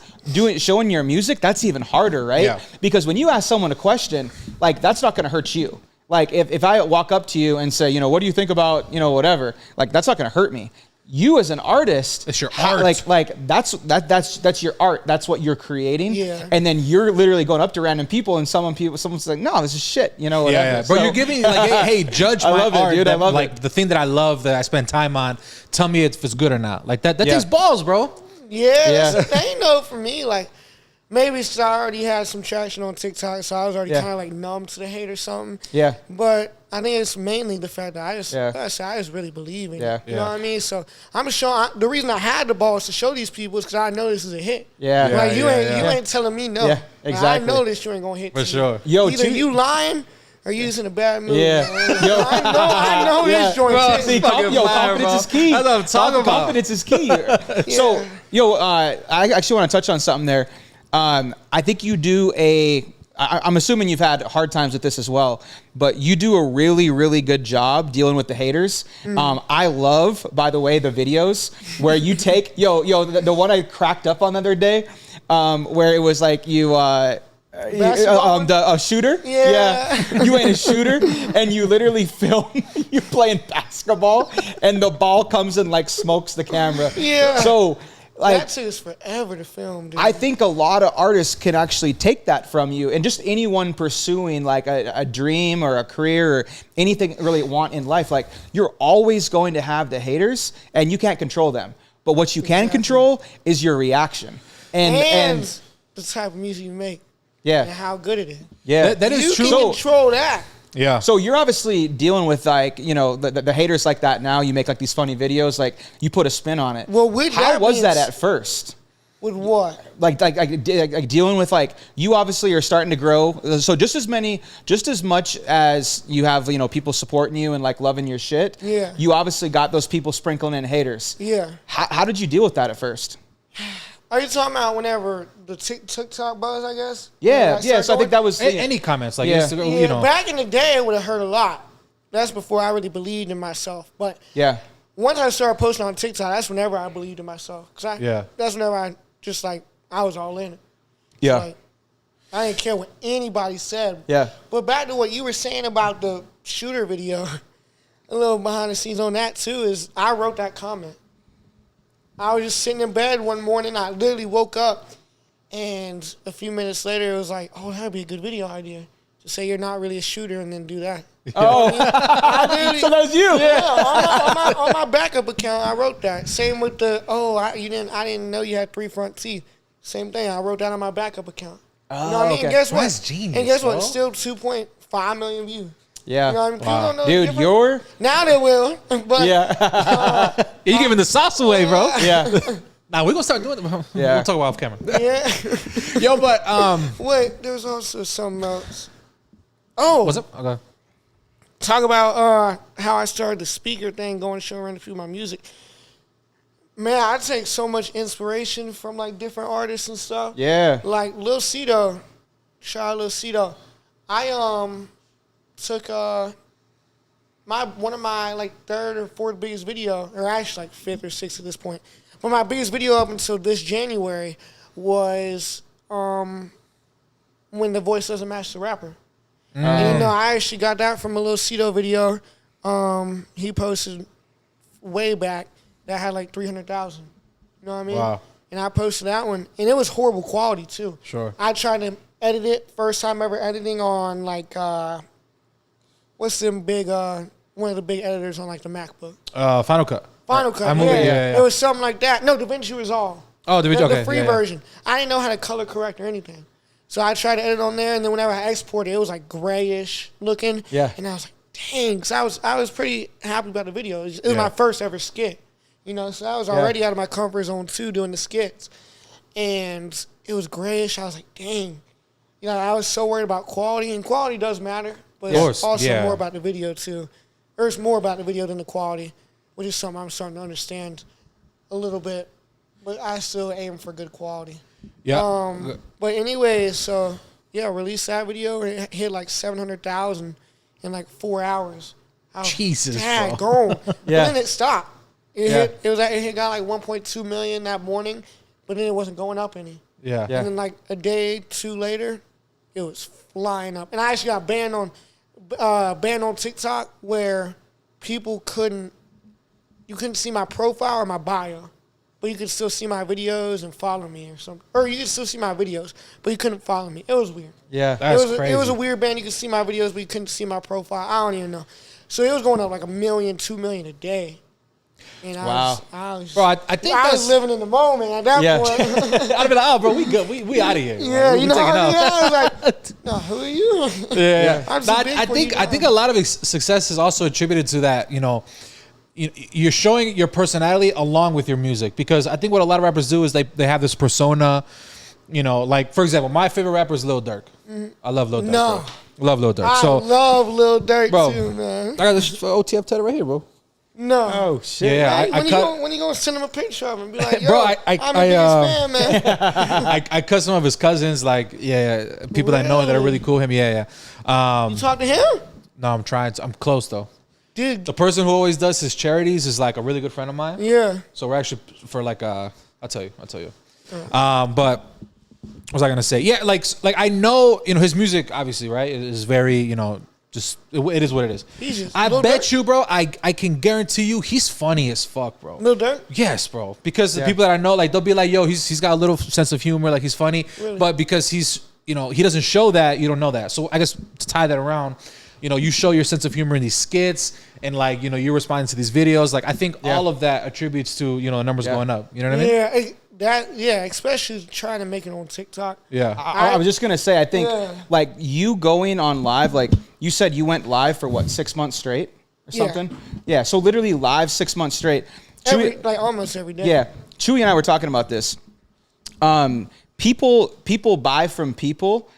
showing your music, that's even harder, right? Yeah. Because when you ask someone a question, like, that's not going to hurt you. Like, if I walk up to you and say, you know, what do you think about, you know, whatever, like, that's not going to hurt me. You as an artist, It's your art. Like that's your art. That's what you're creating. Yeah. And then you're literally going up to random people, and someone's like, no, this is shit. You know, whatever. Yeah, yeah. Bro, So- you're giving, like, hey, judge I my love it, art. dude. I love like, it. the thing that I love, that I spend time on, tell me if it's good or not. Like, that Yeah. takes balls, bro. Yeah, Yeah. that's the thing though for me. Like, Maybe it's 'cause I already had some traction on TikTok, so I was already Yeah. kind of like numb to the hate or something. Yeah. But I think it's mainly the fact that I just, Yeah. like I said, I just really believe in Yeah. it. You know what I mean? So I'm showing. The reason I had the balls to show these people is because I know this is a hit. Yeah. Like you Yeah. ain't telling me no. Yeah, Like, exactly. I know this you ain't gonna hit. For to sure. Yo, either too- you lying or you just in a bad mood. Yeah. Man. Yo. I know Yeah. this joint. Bro, hit. see, fucking fire, confidence bro. is key. That's what I'm talking about. Confidence is key. So, I actually want to touch on something there. I think you do I'm assuming you've had hard times with this as well, but you do a really, really good job dealing with the haters. I love, by the way, the videos where you take, the one I cracked up on the other day, where it was like you, Basketball? a shooter. Yeah. You ain't a shooter, and you literally film you playing basketball, and the ball comes and like smokes the camera. Yeah. So like that takes forever to film, dude. I think a lot of artists can actually take that from you, and just anyone pursuing like a dream or a career or anything really want in life. Like you're always going to have the haters, and you can't control them. But what you can control is your reaction, and the type of music you make. yeah, And how good it is. yeah, That is You true. can control that. Yeah. So you're obviously dealing with like, the haters like that now. You make like these funny videos, like you put a spin on it. Well, with how that was being that s- at first? With what? Like dealing with like, you obviously are starting to grow. So just as much as you have, people supporting you and like loving your shit. Yeah. You obviously got those people sprinkling in haters. Yeah. How did you deal with that at first? Are you talking about whenever the TikTok buzz, I guess? Yeah. When Yeah. So I think started that was, Any comments like Yeah. Instagram, going? Yeah, back in the day, it would have hurt a lot. That's before I really believed in myself. But yeah. once I started posting on TikTok, that's whenever I believed in myself. Yeah. That's whenever I just like, I was all in it. Yeah. Like, I didn't care what anybody said. Yeah. But back to what you were saying about the shooter video, a little behind the scenes on that too is I wrote that comment. I was just sitting in bed one morning. I literally woke up, and a few minutes later, it was like, "Oh, that'd be a good video idea to say you're not really a shooter, and then do that." Oh, I literally, so that was you. yeah, on my backup account, I wrote that. Same with the I didn't know you had 3 front teeth. Same thing. I wrote that on my backup account. You know what I mean? okay. And guess what? That's genius, and guess what? bro. It's still 2.5 million views. Yeah. You know what I mean? People don't know the Dude, difference. Now they will, but Yeah. You giving the sauce away, bro. Yeah. Nah, we're gonna start doing it. Yeah. We'll talk about off camera. yeah. Yo, but Wait, there was also something else. Oh, what's up? Okay. talk about how I started the speaker thing, going to show around a few of my music. Man, I take so much inspiration from like different artists and stuff. Yeah. Like Lil Cito, shout out Lil Cito. I took one of my like 3rd or 4th biggest video, or actually like 5th or 6th at this point. But my biggest video up until this January was when the voice doesn't match the rapper. And I actually got that from a Lil Cito video he posted way back that had like 300,000. You know what I mean? Wow. And I posted that one, and it was horrible quality too. Sure. I tried to edit it, first time ever editing on like what's them big one of the big editors on like the MacBook. Final Cut. Final Cut. iMovie, yeah. It was something like that. No, DaVinci Resolve. Oh, DaVinci, The okay, free yeah. version. I didn't know how to color correct or anything. So I tried to edit on there, and then whenever I exported, it was like grayish looking. Yeah. And I was like, dang. Cause I was pretty happy about the video. It was Yeah. my first ever skit. You know, so I was already out of my comfort zone too doing the skits. And it was grayish. I was like, dang. You know, I was so worried about quality, and quality does matter, but Of course, it's also yeah. more about the video too. Or it's more about the video than the quality, which is something I'm starting to understand a little bit. But I still aim for good quality. Yeah. But anyways, so yeah, released that video. It hit like 700,000 in like 4 hours. I was Jesus, dang, bro. gone. But then it stopped. It got like 1.2 million that morning, but then it wasn't going up any. Yeah. Yeah. And then like a day, 2 later, it was flying up. And I actually got banned on TikTok where you couldn't see my profile or my bio, but you could still see my videos and follow me or something. Or you could still see my videos, but you couldn't follow me. It was weird. Yeah. That's It was crazy. a weird ban. You could see my videos, but you couldn't see my profile. I don't even know. So it was going up like 1 million, 2 million a day. And Wow. I was, Bro, I think I was that's- living in the moment at that Yeah. point. I'd be like, oh, bro, we good. We out of here. Yeah, we you know, taking off. I was like, no, who are you? Yeah. I'm No, too big I for think you I now. think a lot of success is also attributed to that. You're showing your personality along with your music, because I think what a lot of rappers do is they have this persona. Like for example, my favorite rapper is Lil Durk. I love Lil Durk. No. bro. Love Lil Durk. I So, love Lil Durk bro, too, man. I got this OTF tattoo right here, bro. No. Oh shit. Yeah, Hey, I cut. when you gonna send him a picture of him? Be like, yo, Bro, I'm the biggest fan, man. I cut some of his cousins, like people that I know that are really cool. You talk to him? No, I'm trying. I'm close though. Dude, The person who always does his charities is like a really good friend of mine. yeah. So we're actually for like I'll tell you. But what was I gonna say? Yeah, like I know his music obviously, right? It is very just it is what it is. He's just I Lil bet Durk. you, bro. I can guarantee you, he's funny as fuck, bro. Lil Durk? Yes, bro. Because the people that I know, like they'll be like, "Yo, he's got a little sense of humor, like he's funny." Really? But because he's he doesn't show that, you don't know that. So I guess to tie that around, you show your sense of humor in these skits, and like you're responding to these videos. Like I think all of that attributes to numbers going up. You know what I mean? Yeah, especially trying to make it on TikTok. Yeah. I was just gonna say, I think Yeah. like you going on live, like you said, you went live for what, 6 months straight or Yeah. something? Yeah. So literally live 6 months straight. Almost every day. Yeah, Chewy and I were talking about this. People buy from people.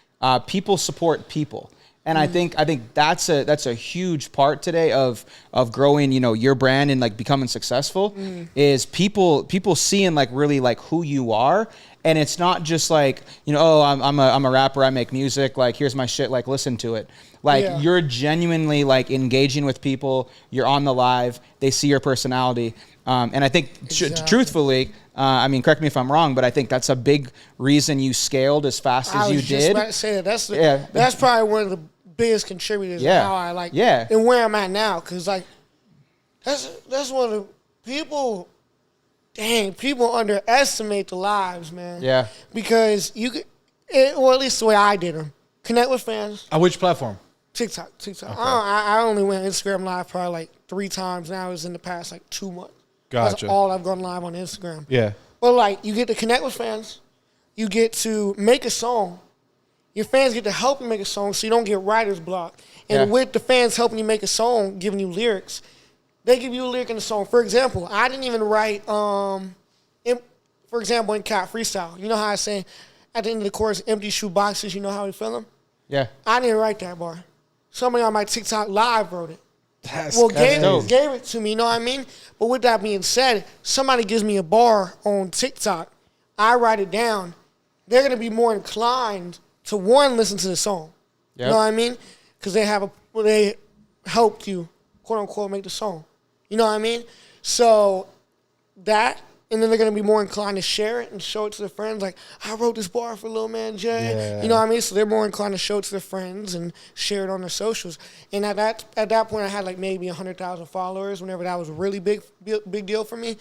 People support people, and I think that's a huge part today of growing. Your brand and like becoming successful is people seeing like really like who you are. And it's not just like, oh, I'm a rapper, I make music, like here's my shit, like listen to it. Like you're genuinely like engaging with people, you're on the live, they see your personality. And I think truthfully, I mean, correct me if I'm wrong, but I think that's a big reason you scaled as fast as you just did. about to say that. That's probably one of the biggest contributors to how I like and where I'm at now. Cause like that's one of the people. Dang, people underestimate the lives, man. Yeah. Because you could, or at least the way I did them, connect with fans. On which platform? TikTok. I only went Instagram live probably like 3 times now. It was in the past like 2 months. Gotcha. That's all I've gone live on Instagram. Yeah. But like, you get to connect with fans. You get to make a song. Your fans get to help you make a song so you don't get writer's block. And with the fans helping you make a song, giving you lyrics, they give you a lyric in the song. For example, I didn't even write, for example, in Cat Freestyle. You know how I say at the end of the chorus, empty shoe boxes, you know how we feel them? Yeah. I didn't write that bar. Somebody on my TikTok live wrote it. Gave it to me, you know what I mean? But with that being said, somebody gives me a bar on TikTok, I write it down, they're going to be more inclined to, one, listen to the song. You know what I mean? Because they helped you, quote unquote, make the song. You know what I mean? So that, and then they're going to be more inclined to share it and show it to their friends. Like, I wrote this bar for Lil Man J. Yeah. You know what I mean? So they're more inclined to show it to their friends and share it on their socials. And at that point, I had like maybe 100,000 followers whenever that was a really big deal for me.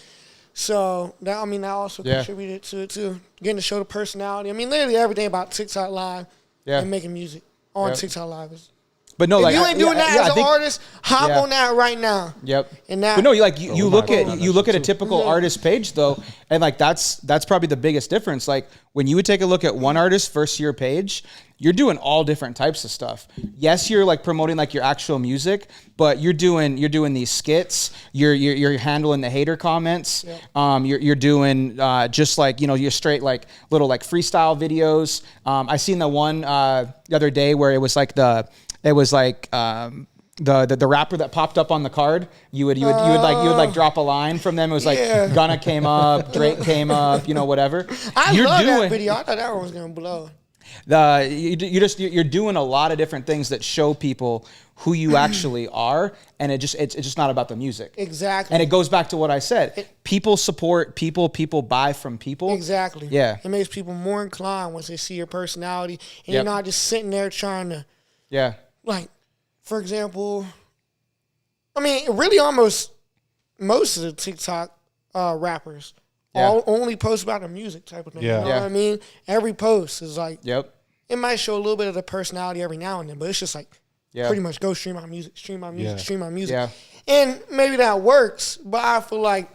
So that also contributed to getting to show the personality. I mean, literally everything about TikTok Live and making music on TikTok Live is. But no, If like you ain't doing that as an artist, hop on that right now. Yep. And that, but no, you look at a typical artist page though, and like that's probably the biggest difference. Like when you would take a look at one artist's first year page, you're doing all different types of stuff. Yes, you're like promoting like your actual music, but you're doing these skits. You're handling the hater comments. You're doing just like you're straight like little like freestyle videos. I seen the one the other day where it was like the rapper that popped up on the card. You would drop a line from them. It was like Gunna came up, Drake came up, whatever. I love that video. I thought that one was gonna blow. You're doing a lot of different things that show people who you actually are, and it's just not about the music. Exactly. And it goes back to what I said. People support people. People buy from people. Exactly. Yeah. It makes people more inclined once they see your personality, and you're not just sitting there trying to. Yeah. Like, for example, I mean, really almost most of the TikTok rappers only post about their music type of thing. Yeah. You know what I mean? Every post is like, it might show a little bit of the personality every now and then, but it's just like, pretty much go stream my music, stream my music, stream my music. Yeah. And maybe that works, but I feel like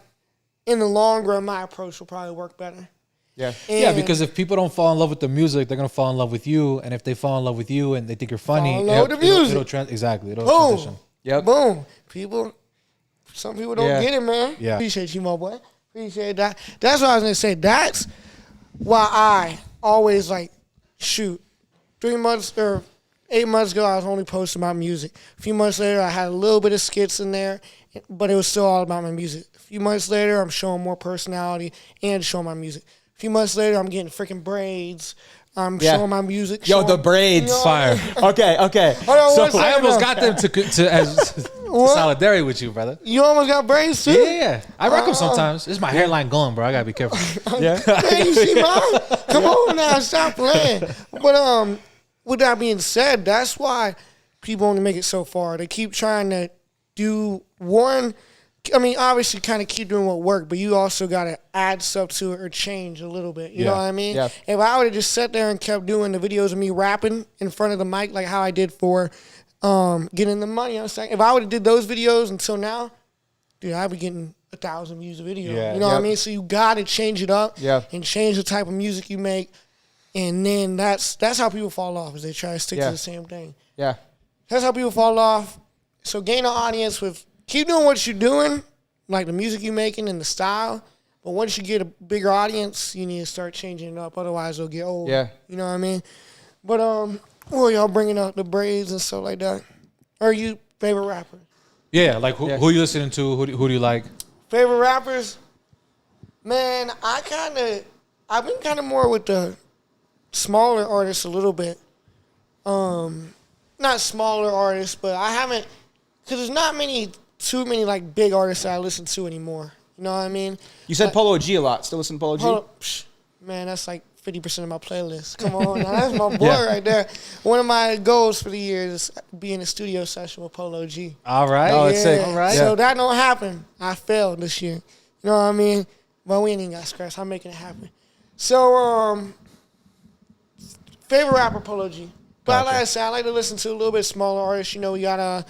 in the long run, my approach will probably work better. Yeah. Yeah, because if people don't fall in love with the music, they're gonna fall in love with you. And if they fall in love with you and they think you're funny, Fall in love with the music. It'll Boom. transition. Yep. Boom. Some people don't get it, man. Yeah. Appreciate you, my boy. Appreciate that. That's what I was gonna say. That's why I always like shoot. 3 months or 8 months ago, I was only posting about music. A few months later, I had a little bit of skits in there, but it was still all about my music. A few months later, I'm showing more personality and showing my music. A few months later, I'm getting freaking braids. I'm showing my music. Yo, the braids. Fire. Okay. Hold on, So one second I almost though. got them to as solidarity with you, brother. You almost got braids too? Yeah. I rock them sometimes. This is my hairline going, bro. I gotta be careful. Yeah. Man, you see mine? Come on now, stop playing. But with that being said, that's why people only make it so far. They keep trying to do one. I mean, obviously, kind of keep doing what worked, but you also got to add stuff to it or change a little bit. You know what I mean? Yeah. If I would have just sat there and kept doing the videos of me rapping in front of the mic, like how I did for getting the money, I'm saying, if I would have did those videos until now, dude, I'd be getting 1,000 views a video. Yeah. You know what I mean? So you got to change it up and change the type of music you make. And then that's how people fall off, is they try to stick to the same thing. Yeah. That's how people fall off. So gain an audience with, keep doing what you're doing, like the music you're making and the style. But once you get a bigger audience, you need to start changing it up. Otherwise, it'll get old. Yeah. You know what I mean? But, well, y'all bringing up the braids and stuff like that. Are you favorite rapper? Yeah, like who you listening to? Who do you like? Favorite rappers? Man, I've been kind of more with the smaller artists a little bit. Not smaller artists, but I haven't, because there's not too many like big artists that I listen to anymore. You know what I mean? You said Polo G a lot. Still listen to Polo G? Hold up. Man, that's like 50% of my playlist. Come on, now, that's my boy right there. One of my goals for the year is be in a studio session with Polo G. All right. Oh, it's sick. All right. So that don't happen. I failed this year. You know what I mean? But we ain't even got scratched. I'm making it happen. So, favorite rapper, Polo G. But like I said, I like to listen to a little bit smaller artists. You know, we got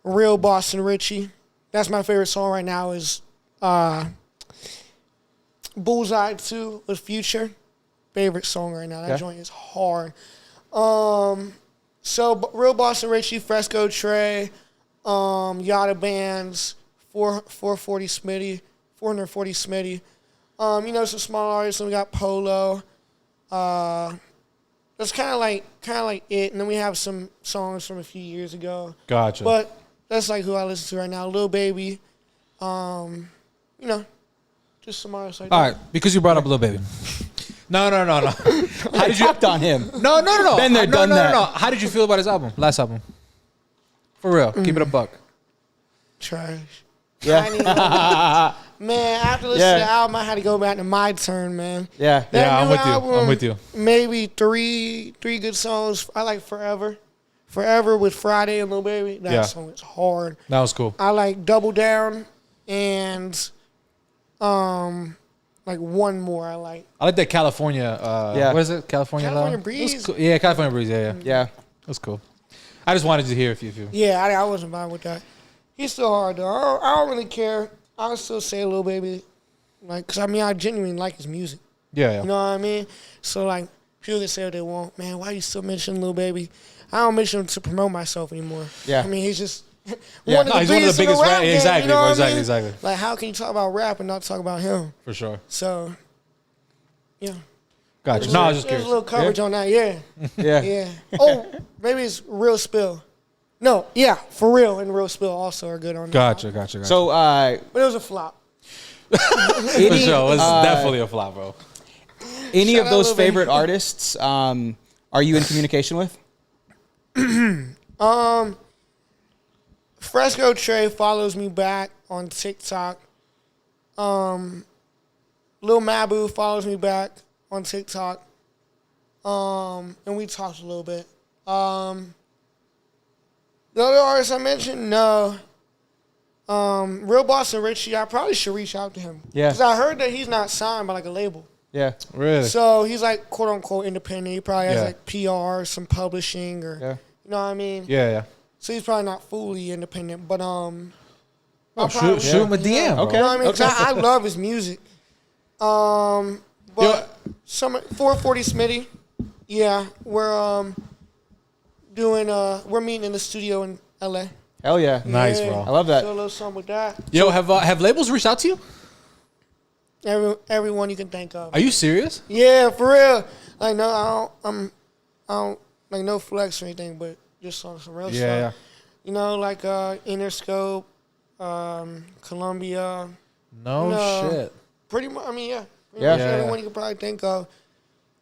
Real Boston Richie. That's my favorite song right now is Bullseye 2 with Future. Favorite song right now. That joint is hard. So Real Boston Richie, Fresco Trey, Yada Bands, 440 Smitty, 440 Smitty. You know, some small artists. And we got Polo. That's kind of like it. And then we have some songs from a few years ago. Gotcha. But that's like who I listen to right now. Lil Baby. You know, just some artists like that. All right, because you brought up Lil Baby. No. How did you tapped on him? No. Been there, done that. No. How did you feel about his last album? For real, keep it a buck. Trash. Yeah. Man, after listening to the album, I had to go back to My Turn, man. Yeah. That I'm new with you. album, I'm with you. Maybe three good songs. I like Forever. Forever with Friday and Lil Baby. That song is hard. That was cool. I like Double Down and like one more I like. I like that California. What is it? California Love? Breeze? It was cool. Yeah, California Breeze. Yeah. Yeah. It was cool. I just wanted to hear if you. Yeah, I wasn't fine with that. He's still hard though. I don't really care. I'll still say Lil Baby, like, cause I mean I genuinely like his music. Yeah. You know what I mean? So like people can say what they want. Man, why you still mention Lil Baby? I don't mention him to promote myself anymore. Yeah. I mean he's just He's one of the biggest rap game, exactly, you know what I mean? exactly. Like how can you talk about rap and not talk about him? For sure. So yeah. Gotcha. No, I was just There's curious. a little coverage on that, yeah. Yeah. Yeah. Oh, maybe it's Real Spill. No, yeah, For Real and Real Spill also are good on that. Gotcha. So, But it was a flop. For sure, it was definitely a flop, bro. any Shout of out those Lil Baby. favorite artists, are you in communication with? Fresco Trey follows me back on TikTok. Lil Mabu follows me back on TikTok. And we talked a little bit. The other artists I mentioned, no. Real Boston Richie, I probably should reach out to him. Yeah. Because I heard that he's not signed by like a label. Yeah. Really? So he's like quote unquote independent. He probably has Yeah. like PR, some publishing, or Yeah. you know what I mean? Yeah. So he's probably not fully independent, but Oh, shoot him a DM. Bro. Okay. You know what I mean? 'Cause I love his music. But 440 Smitty. Yeah, we're meeting in the studio in LA. Hell yeah. Nice, bro. I love that. Do a little something with that. Yo, have labels reached out to you? Everyone you can think of. Are you serious? Yeah, for real. Like no, I don't like no flex or anything, but just on some real stuff. Yeah. You know, like Interscope, Columbia. No shit. Pretty much. I mean, yeah. Pretty Yeah. much Yeah, everyone yeah. you could probably think of.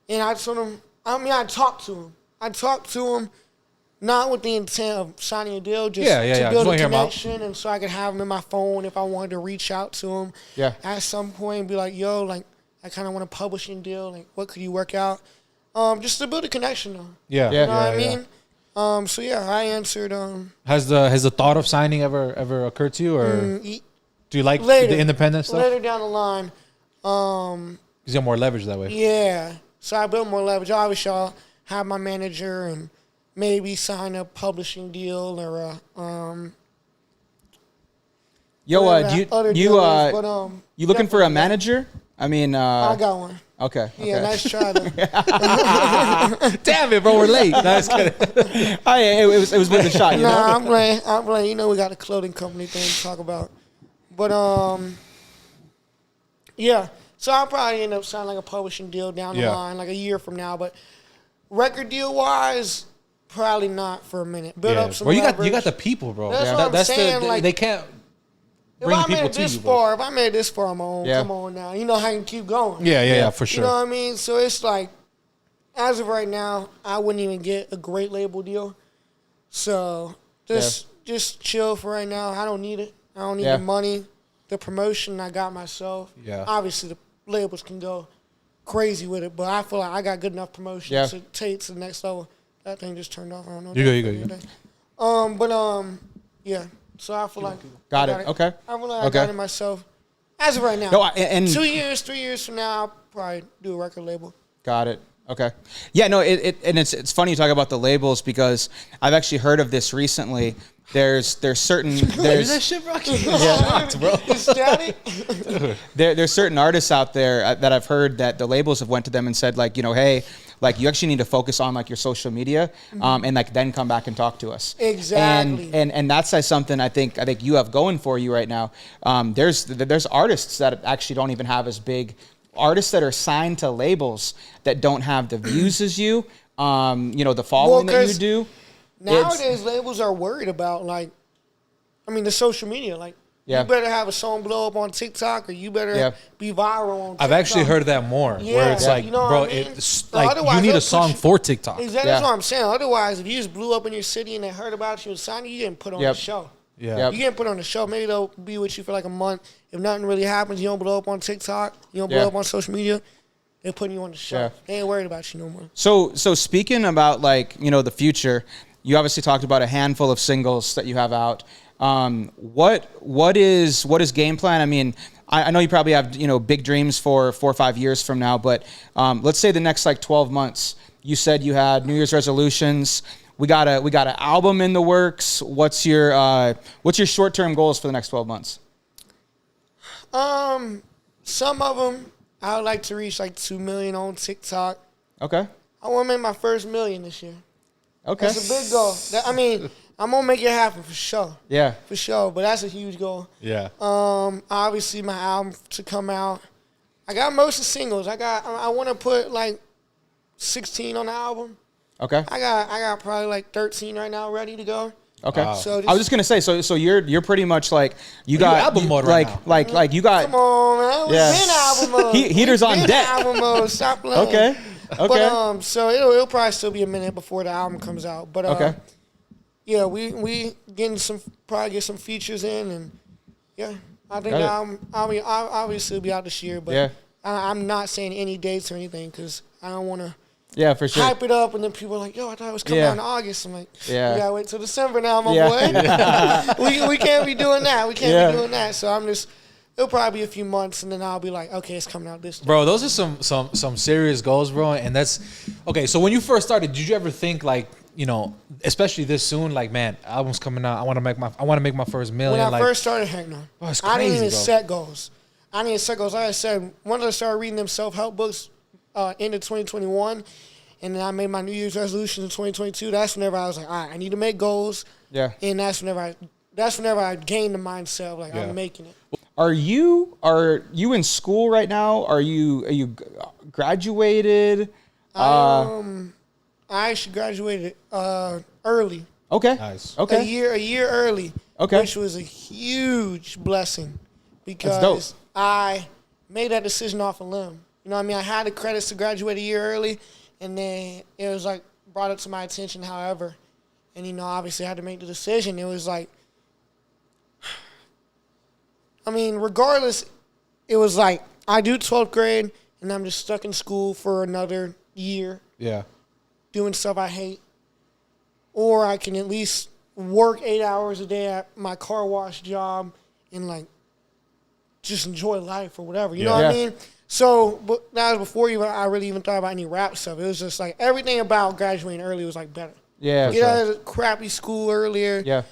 And I told him. I mean, I talked to him. Not with the intent of signing a deal, just to Just build a wanna hear 'em out. connection, and so I could have him in my phone if I wanted to reach out to him. Yeah. At some point, and be like, "Yo, like, I kind of want a publishing deal. Like, what could you work out?" Just to build a connection, though. Yeah. You know what I mean? So yeah, I answered. Has the thought of signing ever occurred to you, or do you like later, the independent stuff? later down the line. Because you have more leverage that way. Yeah. So I built more leverage. Obviously, I'll have my manager and maybe sign a publishing deal or Yo, whatever that other deal is, but, you looking for a definitely. manager? I mean, I got one. okay. Yeah, okay. nice try. Though. Damn it, bro, we're late. No, just kidding. It was worth a shot, you know? Nah, I'm playing. You know, we got a clothing company thing to talk about. But, yeah. So I'll probably end up signing like a publishing deal down the line, like a year from now. But record deal wise, probably not for a minute. Build up some Bro, you leverage. got the people, bro. That's what I'm saying, like, they can't If bring I people made it to this you, bro. far, if I made it this far on my own, Yeah. come on now. You know how you can keep going. Yeah, for sure. You know what I mean? So it's like, as of right now, I wouldn't even get a great label deal. So just chill for right now. I don't need it. I don't need Yeah. the money, the promotion I got myself. Yeah. Obviously, the labels can go crazy with it, but I feel like I got good enough promotion Yeah. to take it to the next level. That thing just turned off. I don't know. You go. Yeah. So I feel like Got I it. Okay. I feel like I Okay. got it myself. As of right now. No, and 2 years, 3 years from now, I'll probably do a record label. Got it. Okay. Yeah, no, it's funny you talk about the labels because I've actually heard of this recently. There's certain Is that there's shit, bro? Shocked, bro. Is static? there's certain artists out there that I've heard that the labels have went to them and said like, you know, hey, like you actually need to focus on like your social media, and like then come back and talk to us. Exactly. And that's something I think you have going for you right now. There's artists that actually don't even have as big artists that are signed to labels that don't have the views as you, the following that you 'cause do. Nowadays, labels are worried about, like, I mean, the social media. Like, Yeah. you better have a song blow up on TikTok or you better be viral on TikTok. I've actually heard that more. Where Yeah, it's like, you know what bro, I mean? it's Or like otherwise you need they'll a song push you- for TikTok. Exactly. That's Yeah. what I'm saying. Otherwise, if you just blew up in your city and they heard about you and signed you, you didn't put on Yep. the show. Yeah. Yep. You getting put on the show. Maybe they'll be with you for like a month. If nothing really happens, you don't blow up on TikTok, you don't blow Yeah. up on social media, they're putting you on the show. Yeah. They ain't worried about you no more. So speaking about like, the future, you obviously talked about a handful of singles that you have out. What is game plan? I mean, I know you probably have, big dreams for 4 or 5 years from now, but let's say the next like 12 months, you said you had New Year's resolutions. We got an album in the works. What's your short-term goals for the next 12 months? Some of them, I would like to reach like 2 million on TikTok. Okay. I want to make my first million this year. Okay. That's a big goal. I'm going to make it happen for sure. Yeah. For sure, but that's a huge goal. Yeah. Obviously my album to come out. I got most of the singles. I want to put like 16 on the album. Okay. I got probably like 13 right now ready to go. Okay. Wow. So I was just gonna say, so you're pretty much like you got album mode right now. like you got come on, man. We've Yeah. been album mode. Heaters We've on been deck. Album mode. Stop playing. Okay. But so it'll probably still be a minute before the album comes out. But Okay. yeah, we getting probably get some features in, and yeah, I think Got it. the album. I mean, obviously it'll be out this year, but Yeah. I'm not saying any dates or anything because I don't want to Yeah, for sure. hype it up, and then people are like, "Yo, I thought it was coming Yeah. out in August." I'm like, Yeah. "We gotta wait till December now, my Yeah. boy. we can't be doing that. We can't Yeah. be doing that." So it'll probably be a few months, and then I'll be like, "Okay, it's coming out this time." Bro, those are some serious goals, bro. And that's okay. So when you first started, did you ever think like you know, especially this soon, like, man, album's coming out. I want to make my first million. When I like, first started, heck no. Oh, it's I didn't crazy, even bro. set goals. Like I said, once I started reading them self-help books end of 2021, and then I made my New Year's resolutions in 2022, that's whenever I was like, all right, I need to make goals. Yeah. And that's whenever I gained the mindset of, like, I'm making it. Are you in school right now? Are you graduated? I actually graduated early. Okay. Nice. Okay. A year early. Okay. Which was a huge blessing because dope. I made that decision off a limb. You know what I mean? I had the credits to graduate a year early, and then it was like brought up to my attention, however. And, you know, obviously I had to make the decision. It was like, I mean, regardless, it was like I do 12th grade, and I'm just stuck in school for another year Yeah. doing stuff I hate. Or I can at least work 8 hours a day at my car wash job and, like, just enjoy life or whatever. You know what I mean? So, but that was before I really even thought about any rap stuff. It was just like everything about graduating early was like better. Yeah. Get out of the crappy school earlier. Yeah.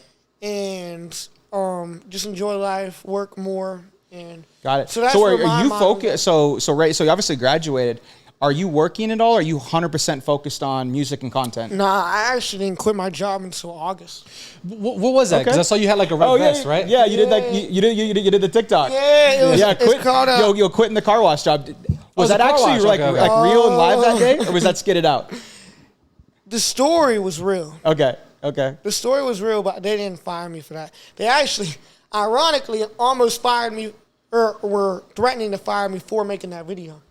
And just enjoy life, work more, and Got it. So that's so where are my you mind focused? So you obviously graduated. Are you working at all? Or are you 100% focused on music and content? Nah, I actually didn't quit my job until August. What was that? Because Okay. I saw you had like a red vest, right? Yeah, you did that. You did the TikTok. Yeah, it was. Yeah, It's quit. called Yo, quitting the car wash job. Was the that car actually wash, like okay. like real and live that day, or was that skidded out? The story was real. Okay. The story was real, but they didn't fire me for that. They actually, ironically, almost fired me, or were threatening to fire me for making that video.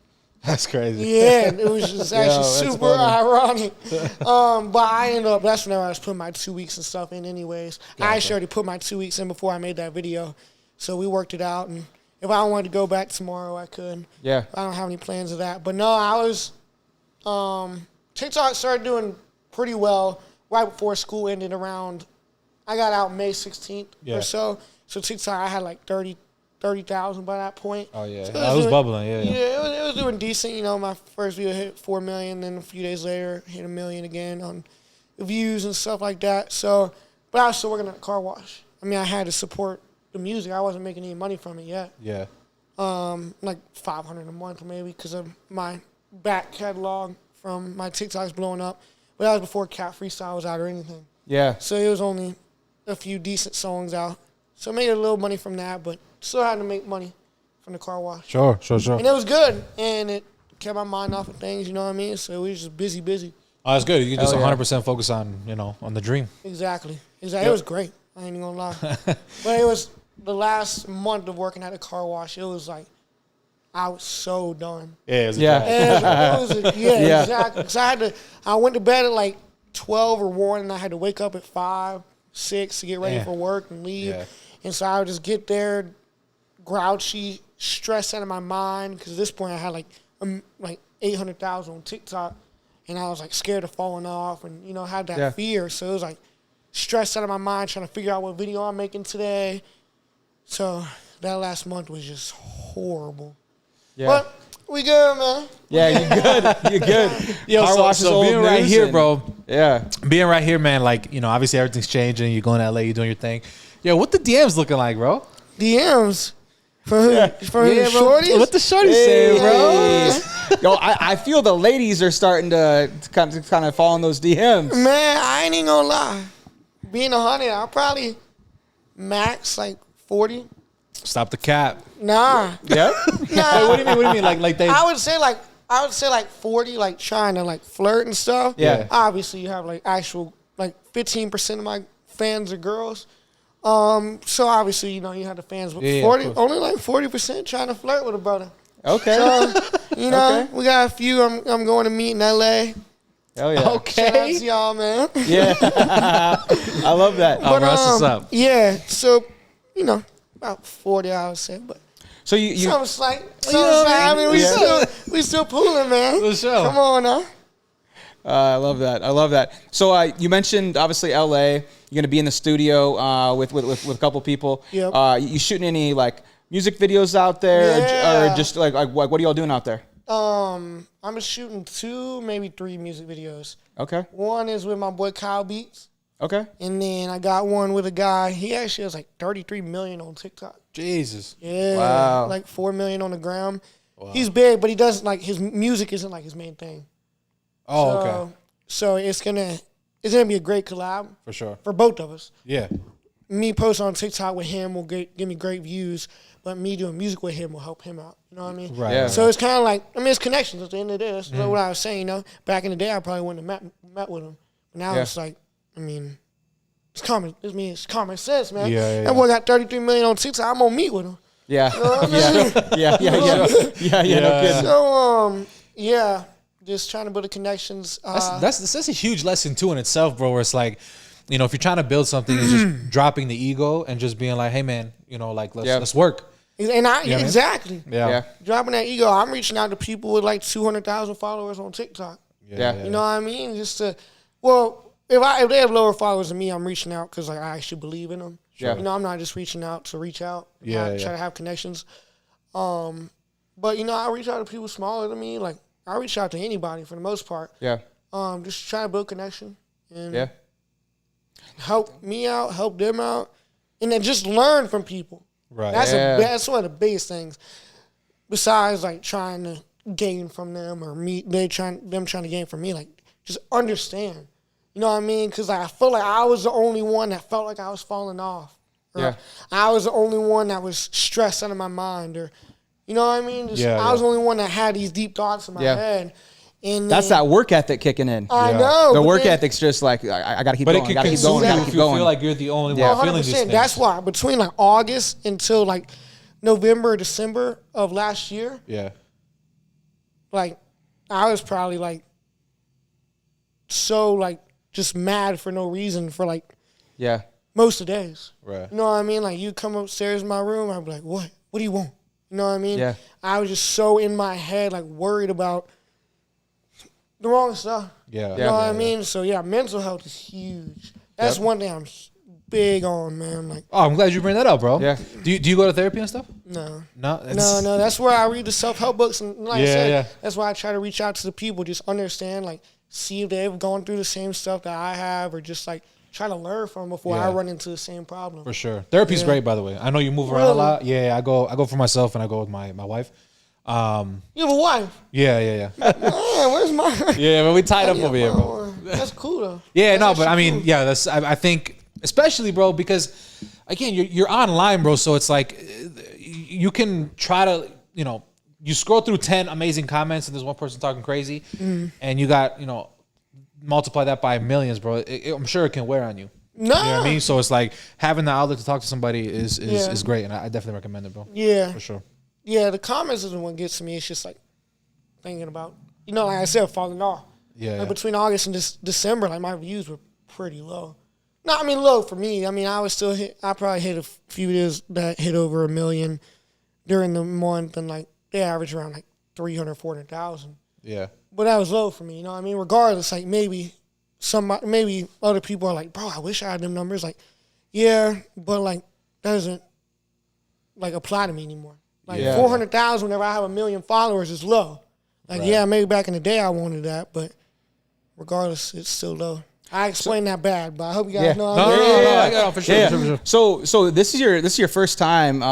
That's crazy. Yeah, it was just actually that's super funny. ironic. But I ended up, that's whenever I was putting my 2 weeks and stuff in anyways. I actually already put my 2 weeks in before I made that video. So we worked it out, and if I wanted to go back tomorrow, I could. Yeah. I don't have any plans of that. But no, I was, TikTok started doing pretty well right before school ended around, I got out May 16th or so. So TikTok, I had like 30,000 by that point. Oh, yeah. So I was bubbling, yeah. it was doing decent. You know, my first video hit 4 million, then a few days later hit 1 million again on views and stuff like that. So, but I was still working at a car wash. I mean, I had to support the music. I wasn't making any money from it yet. Yeah. Like $500 a month maybe because of my back catalog from my TikToks blowing up. But that was before Cat Freestyle was out or anything. Yeah. So it was only a few decent songs out. So I made a little money from that, but still had to make money from the car wash. Sure. And it was good, and it kept my mind off of things, you know what I mean? So we were just busy. Oh, that's good. You can just Hell yeah. 100% focus on, on the dream. Exactly. It was great. I ain't even gonna lie. But it was the last month of working at a car wash, it was like, I was so done. Yeah. It was Yeah, exactly. Because I went to bed at like 12 or 1, and I had to wake up at 5, 6 to get ready for work and leave. Yeah. And so I would just get there, grouchy, stressed out of my mind, because at this point I had like 800,000 on TikTok, and I was like scared of falling off, and had that fear. So it was like stressed out of my mind, trying to figure out what video I'm making today. So that last month was just horrible. Yeah. But we good, man. Yeah, you're good. You're good. Yo, Car wash is so old being right news here, and- bro. Yeah. Being right here, man, like, obviously everything's changing. You're going to LA, you're doing your thing. Yo, what the DMs looking like, bro? DMs for who? For who? Yeah, bro. Shorties? What the shorties saying, bro? Yo, I feel the ladies are starting to kind of fall in those DMs. Man, I ain't even gonna lie. Being 100, I'll probably max like 40. Stop the cap. Nah. Yeah. Nah. What do you mean? Like they... I would say like 40, like trying to like flirt and stuff. Yeah. Obviously, you have like actual like 15% of my fans are girls. So obviously, you have the fans, but Yeah, 40, of course. only like 40% trying to flirt with a brother. Okay. So, Okay. we got a few. I'm going to meet in LA. Hell yeah. Shout out Okay. to y'all, man. Yeah. I love that. Oh, bro, that's what's up. Yeah, so about 40, I would say, but So you something slight. I mean, we still pulling, man. For sure. Come on now. I love that. So you mentioned obviously LA. You're gonna be in the studio with a couple people. Yep. You shooting any like music videos out there, Yeah. or just like what are y'all doing out there? I'm shooting 2, maybe 3 music videos. Okay. One is with my boy Kyle Beats. Okay. And then I got one with a guy. He actually has like 33 million on TikTok. Jesus. Yeah. Wow. Like 4 million on the gram. Wow. He's big, but he doesn't like his music isn't like his main thing. Oh, okay. So it's gonna be a great collab For sure. for both of us. Yeah. Me posting on TikTok with him will give me great views, but me doing music with him will help him out. You know what I mean? Right. Yeah. So it's kind of like, I mean, it's connections at the end of the day. That's what I was saying, you know. Back in the day, I probably wouldn't have met with him. But now it's like, I mean, it's common sense, man. Yeah. That boy got 33 million on TikTok. I'm gonna meet with him. Yeah. You know what I mean? Yeah. No kidding. So, yeah, just trying to build the connections. That's a huge lesson too in itself, bro. Where it's like, you know, if you're trying to build something, it's just dropping the ego and just being like, hey man, you know, like let's work. And exactly. Yeah. Dropping that ego. I'm reaching out to people with like 200,000 followers on TikTok. Yeah. You know what I mean? Just to, well, if they have lower followers than me, I'm reaching out because like I actually believe in them. Yeah. You know, I'm not just reaching out to reach out. Yeah. Try to have connections. But you know, I reach out to people smaller than me. Like I reach out to anybody for the most part. Yeah. Just try to build connection and Yeah. help me out, help them out, and then just learn from people. Right. That's one of the biggest things. Besides like trying to gain from them or them trying to gain from me, like just understand. You know what I mean? Because I feel like I was the only one that felt like I was falling off. Or I was the only one that was stressed out of my mind, or you know what I mean? I was the only one that had these deep thoughts in my head. And that's that work ethic kicking in. I know. The work ethic's just like, I got to keep going. I got to keep going. But it can feel like you're the only one feeling these things. That's why between like August until like November, December of last year, like I was probably like so like just mad for no reason for like most of the days. Right. You know what I mean? Like you come upstairs in my room, I'd be like, what? What do you want? You know what I mean? Yeah. I was just so in my head, like worried about the wrong stuff. Yeah. You know what I mean? So yeah, mental health is huge. That's one thing I'm big on, man. Like, oh, I'm glad you bring that up, bro. Yeah. Do you go to therapy and stuff? No. No. No. That's where I read the self-help books, and like I said, yeah. that's why I try to reach out to the people, just understand, like, see if they've gone through the same stuff that I have, or just like try to learn from them before I run into the same problem. For sure. Therapy's great, by the way. I know you move around a lot. Yeah, I go for myself and I go with my wife. You have a wife? Yeah. Man, where's my? Yeah, but we tied up over here, bro. That's cool though. Yeah, no, but I mean, yeah, that's I think especially, bro, because again, you're online, bro. So it's like you can try to, you know, you scroll through 10 amazing comments and there's one person talking crazy, and you got, you know, multiply that by millions, bro. I'm sure it can wear on you. No. You know what I mean? So it's like having the outlet to talk to somebody is great, and I definitely recommend it, bro. Yeah, for sure. Yeah, the comments isn't what gets to me. It's just like thinking about, you know, like I said, falling off. Yeah. Like between August and December, like my views were pretty low. No, I mean low for me. I mean I was still I probably hit a few videos that hit over 1 million during the month, and like they average around like 300, 400,000. Yeah. But that was low for me. You know what I mean? Regardless, like maybe other people are like, bro, I wish I had them numbers. Like, yeah, but like that doesn't like apply to me anymore. Like 400,000 whenever I have 1 million followers is low. Like, yeah, maybe back in the day I wanted that, but regardless, it's still low. I explained that bad, but I hope you guys know. No, I got it for sure. Yeah. For sure. So this is your first time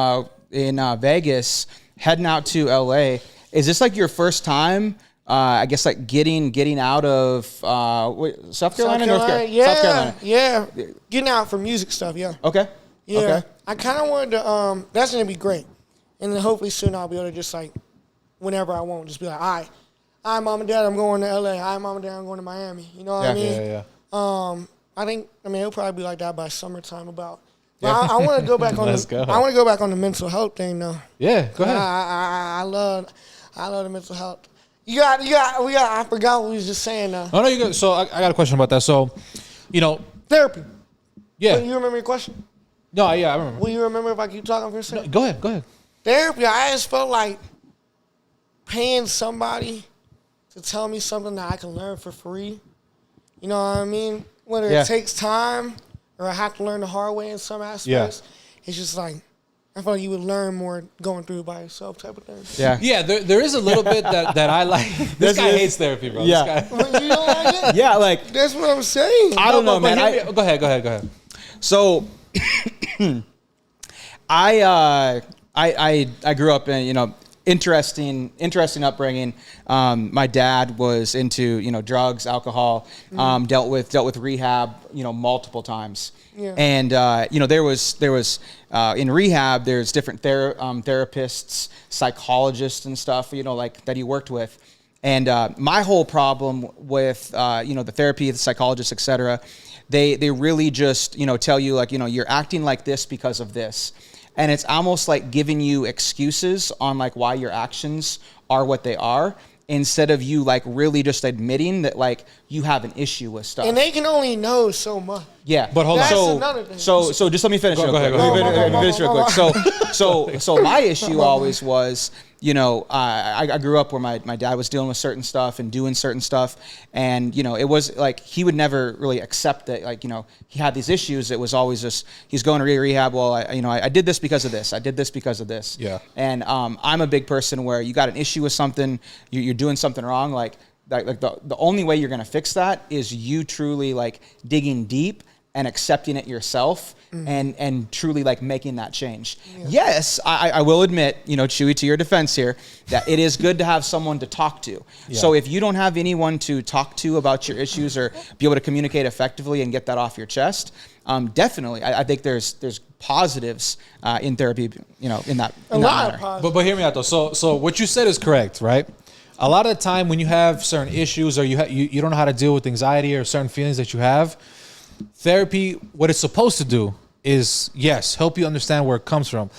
in Vegas, heading out to LA. Is this like your first time? I guess like getting out of South Carolina, North Carolina. Yeah, South Carolina. Yeah, getting out for music stuff. Yeah. Okay. Yeah. Okay. I kind of wanted to. That's gonna be great, and then hopefully soon I'll be able to just like, whenever I want, just be like, all right, mom and dad, I'm going to LA. All right, mom and dad, I'm going to Miami. You know what I mean? Yeah. I think it'll probably be like that by summertime. But I want to go back on. I want to go back on the mental health thing though. Yeah, go ahead. I love the mental health. I forgot what we was just saying now. Oh no, you got. So I got a question about that. So, you know, Therapy. yeah. You remember your question? No, yeah, I remember. Will you remember if I keep talking for a second? Go ahead. Therapy. I just felt like paying somebody to tell me something that I can learn for free. You know what I mean? Whether it takes time or I have to learn the hard way in some aspects, it's just like I feel like you would learn more going through it by yourself type of thing. Yeah. Yeah, there is a little bit that I like. This guy hates therapy, bro. Yeah. This guy. You don't like it? Yeah, like That's what I'm saying. I don't know, man. Go ahead. So I grew up in, interesting upbringing. My dad was into, drugs, alcohol, dealt with rehab, multiple times. Yeah. And, there was in rehab, there's different therapists, psychologists and stuff, like that he worked with. And my whole problem with, the therapy, the psychologists, et cetera, they really just, tell you like, you're acting like this because of this. And it's almost like giving you excuses on like why your actions are what they are, instead of you like really just admitting that like you have an issue with stuff. And they can only know so much. Yeah, but hold That's on. another thing. So just let me finish. Go ahead. Let me finish real quick. So my issue always was, I grew up where my dad was dealing with certain stuff and doing certain stuff, and it was like he would never really accept that, like he had these issues. It was always just he's going to rehab. Well, I did this because of this. I did this because of this. Yeah. And I'm a big person where you got an issue with something, you're doing something wrong. Like the only way you're gonna fix that is you truly like digging deep and accepting it yourself, and truly like making that change. Yeah. Yes, I will admit, Chewy, to your defense here, that it is good to have someone to talk to. Yeah. So if you don't have anyone to talk to about your issues or be able to communicate effectively and get that off your chest, definitely, I think there's positives in therapy, in that manner. But hear me out though. So what you said is correct, right? A lot of the time when you have certain issues or you don't know how to deal with anxiety or certain feelings that you have, therapy, what it's supposed to do is, yes, help you understand where it comes from.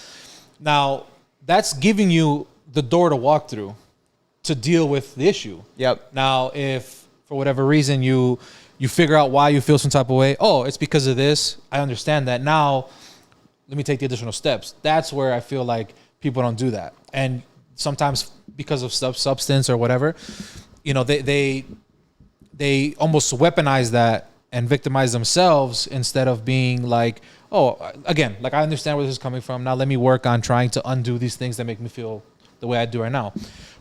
Now, that's giving you the door to walk through to deal with the issue. Yep. Now, if for whatever reason you figure out why you feel some type of way, oh, it's because of this, I understand that. Now, let me take the additional steps. That's where I feel like people don't do that. And sometimes because of substance or whatever, they almost weaponize that and victimize themselves instead of being like, oh, again, like I understand where this is coming from. Now let me work on trying to undo these things that make me feel the way I do right now.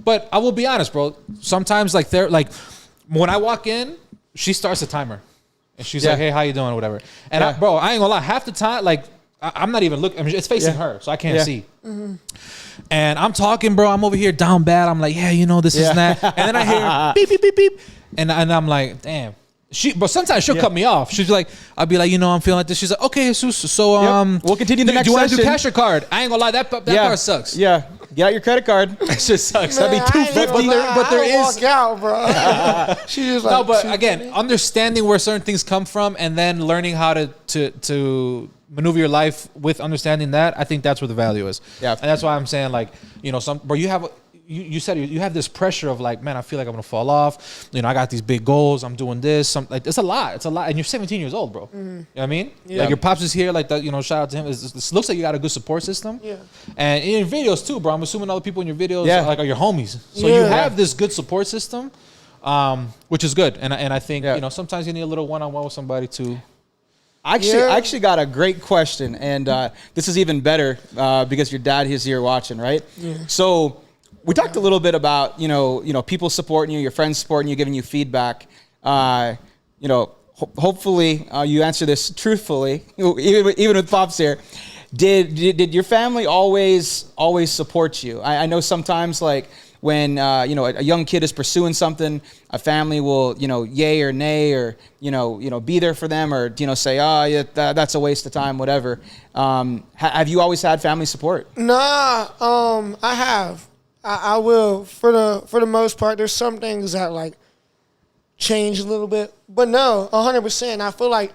But I will be honest, bro. Sometimes like when I walk in, she starts a timer and she's like, hey, how you doing? Or whatever. And I ain't gonna lie, half the time, like I'm not even looking. I mean, it's facing her, so I can't see. Mm-hmm. And I'm talking, bro. I'm over here down bad. I'm like, this is that. And then I hear beep, beep, beep, beep. And I'm like, damn. But sometimes she'll cut me off. She's like, I'll be like, I'm feeling like this. She's like, okay, Jesus. So we'll continue the next do you want to do session. cash or card? I ain't gonna lie, that part sucks. Yeah, get out your credit card. It just sucks. Man, That'd be $250. But there is walk out, bro. She just like, no. But again, understanding where certain things come from and then learning how to maneuver your life with understanding that, I think that's where the value is. Yeah, and that's why I'm saying like, bro, you said you have this pressure of like, man, I feel like I'm gonna fall off. I got these big goals. I'm doing this. It's a lot. And you're 17 years old, bro. Mm-hmm. You know what I mean? Yeah. Like your pops is here. Like that. Shout out to him. It looks like you got a good support system. Yeah. And in your videos too, bro. I'm assuming all the people in your videos are your homies. So you have this good support system, which is good. And I think sometimes you need a little one-on-one with somebody to. I actually got a great question, and this is even better because your dad is here watching, right? Yeah. So. We talked a little bit about, people supporting you, your friends supporting you, giving you feedback. Hopefully you answer this truthfully, even with Pops here. Did your family always support you? I know sometimes like when, a young kid is pursuing something, a family will, yay or nay or, be there for them or, say, that's a waste of time, whatever. Have you always had family support? Nah, I have. I will for the most part. There's some things that like change a little bit, but no, 100%. I feel like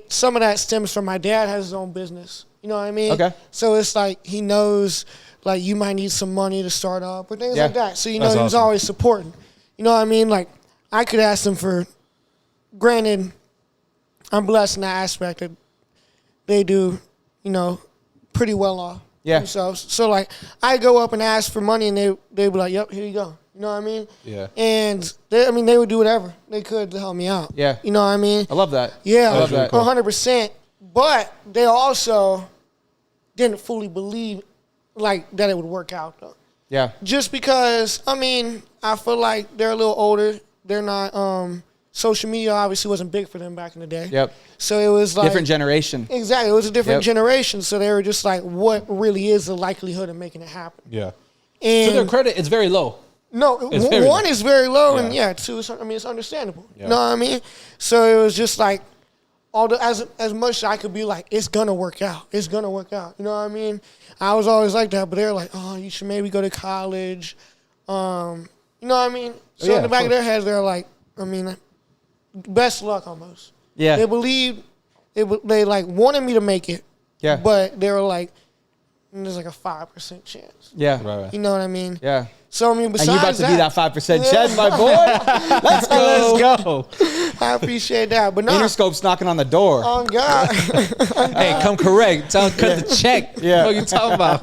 some of that stems from my dad has his own business. You know what I mean? Okay. So it's like he knows like you might need some money to start up or things like that. So he was always supporting. You know what I mean? Like I could ask them for. Granted, I'm blessed in that aspect that they do. Pretty well off. Yeah. Themselves. So like I go up and ask for money and they'd be like, yep, here you go. You know what I mean? Yeah. And they would do whatever they could to help me out. Yeah. You know what I mean? I love that. Yeah. I love that. 100%. But they also didn't fully believe like that it would work out though. Yeah. Just because, I mean, I feel like they're a little older. They're not, social media obviously wasn't big for them back in the day. Yep. So it was like. Different generation. Exactly. It was a different Yep. generation. So they were just like, what really is the likelihood of making it happen? Yeah. And To their credit, it's very low. no, It's very one low. is very low, and Yeah. yeah, two is, I mean, it's understandable. Yeah. You know what I mean? So it was just like, as much as I could be like, it's gonna work out. It's gonna work out. You know what I mean? I was always like that, but they're like, oh, you should maybe go to college. You know what I mean? So Yeah, in the back of of their heads, they're like, I mean, best luck almost. Yeah. They believed, they like wanted me to make it. Yeah. But they were like, there's like a 5% chance. Yeah. Right. You know what I mean? Yeah. So I mean, And besides you about to be that 5% chance, my boy. Let's go. Let's go. I appreciate that, but no. Interscope's knocking on the door. Oh God. Hey, come correct. Tell them cut the check. Yeah. What you talking about?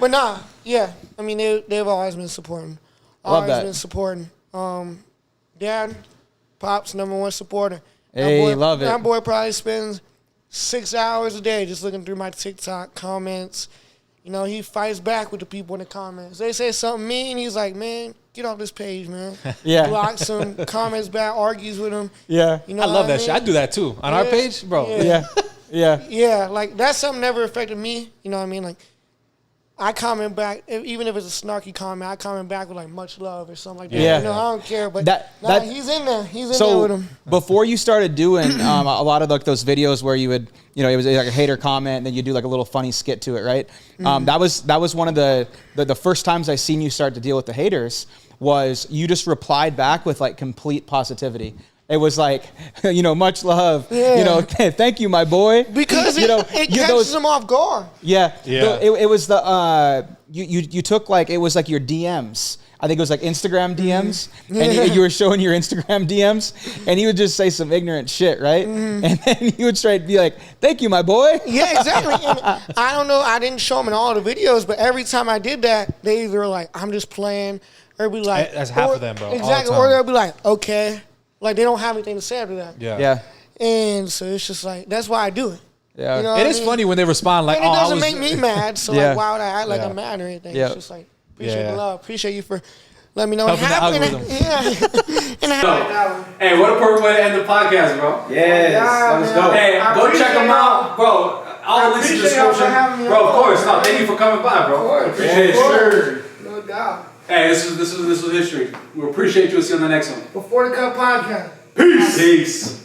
But nah, yeah. I mean, they've always been supporting. Love Always that. been supporting. Dad, Pop's #1 supporter. Hey, love it. That boy probably spends 6 hours a day just looking through my TikTok comments. You know, he fights back with the people in the comments. They say something mean, he's like, man, get off this page, man. Yeah. Blocks them, comments back, argues with them. Yeah. You know I love what that shit. I mean? do that too. On our Yeah. page, bro. Yeah. Yeah. Yeah. Yeah, like that's something never affected me. You know what I mean? Like I comment back, even if it's a snarky comment, I comment back with like much love or something like that. Yeah. You know, I don't care. But That- he's in there. He's in there So with him. before you started doing a lot of like those videos where you would, you know, it was like a hater comment and then you do like a little funny skit to it, right? That was one of the first times I seen you start to deal with the haters was you just replied back with like complete positivity. It was like, you know, much love. Yeah. You know, thank you, my boy. Because you know, it catches him off guard. Yeah. Yeah. It was the you took like it was like your DMs. I think it was like Instagram DMs, and you were showing your Instagram DMs, and he would just say some ignorant shit, right? And then you would straight be like, "Thank you, my boy." Yeah, exactly. And I don't know. I didn't show him in all the videos, but every time I did that, they either were like, "I'm just playing," or be like, That's half of them, bro, all the Exactly. time. Or they'll be like, "Okay," like they don't have anything to say after that. Yeah. Yeah. And so it's just like that's why I do it. Yeah. You know It what is I mean? funny when they respond like, And it "Oh, I doesn't was." make me mad, so Yeah. like, why would I act like Yeah. I'm mad or anything? Yeah. It's just like, appreciate Yeah. the love. Appreciate you for letting me know Helping the algorithm. Hey, what a perfect way to end the podcast, bro. Yes, that was dope. Hey, I go check appreciate them out, bro. All the links in the appreciate y'all for description. having me Bro, on. of course. No, thank you for coming by, bro. Appreciate it. Sure. No doubt. Hey, this was history. We appreciate you. We'll see you on the next one. Before the Cut podcast. Peace.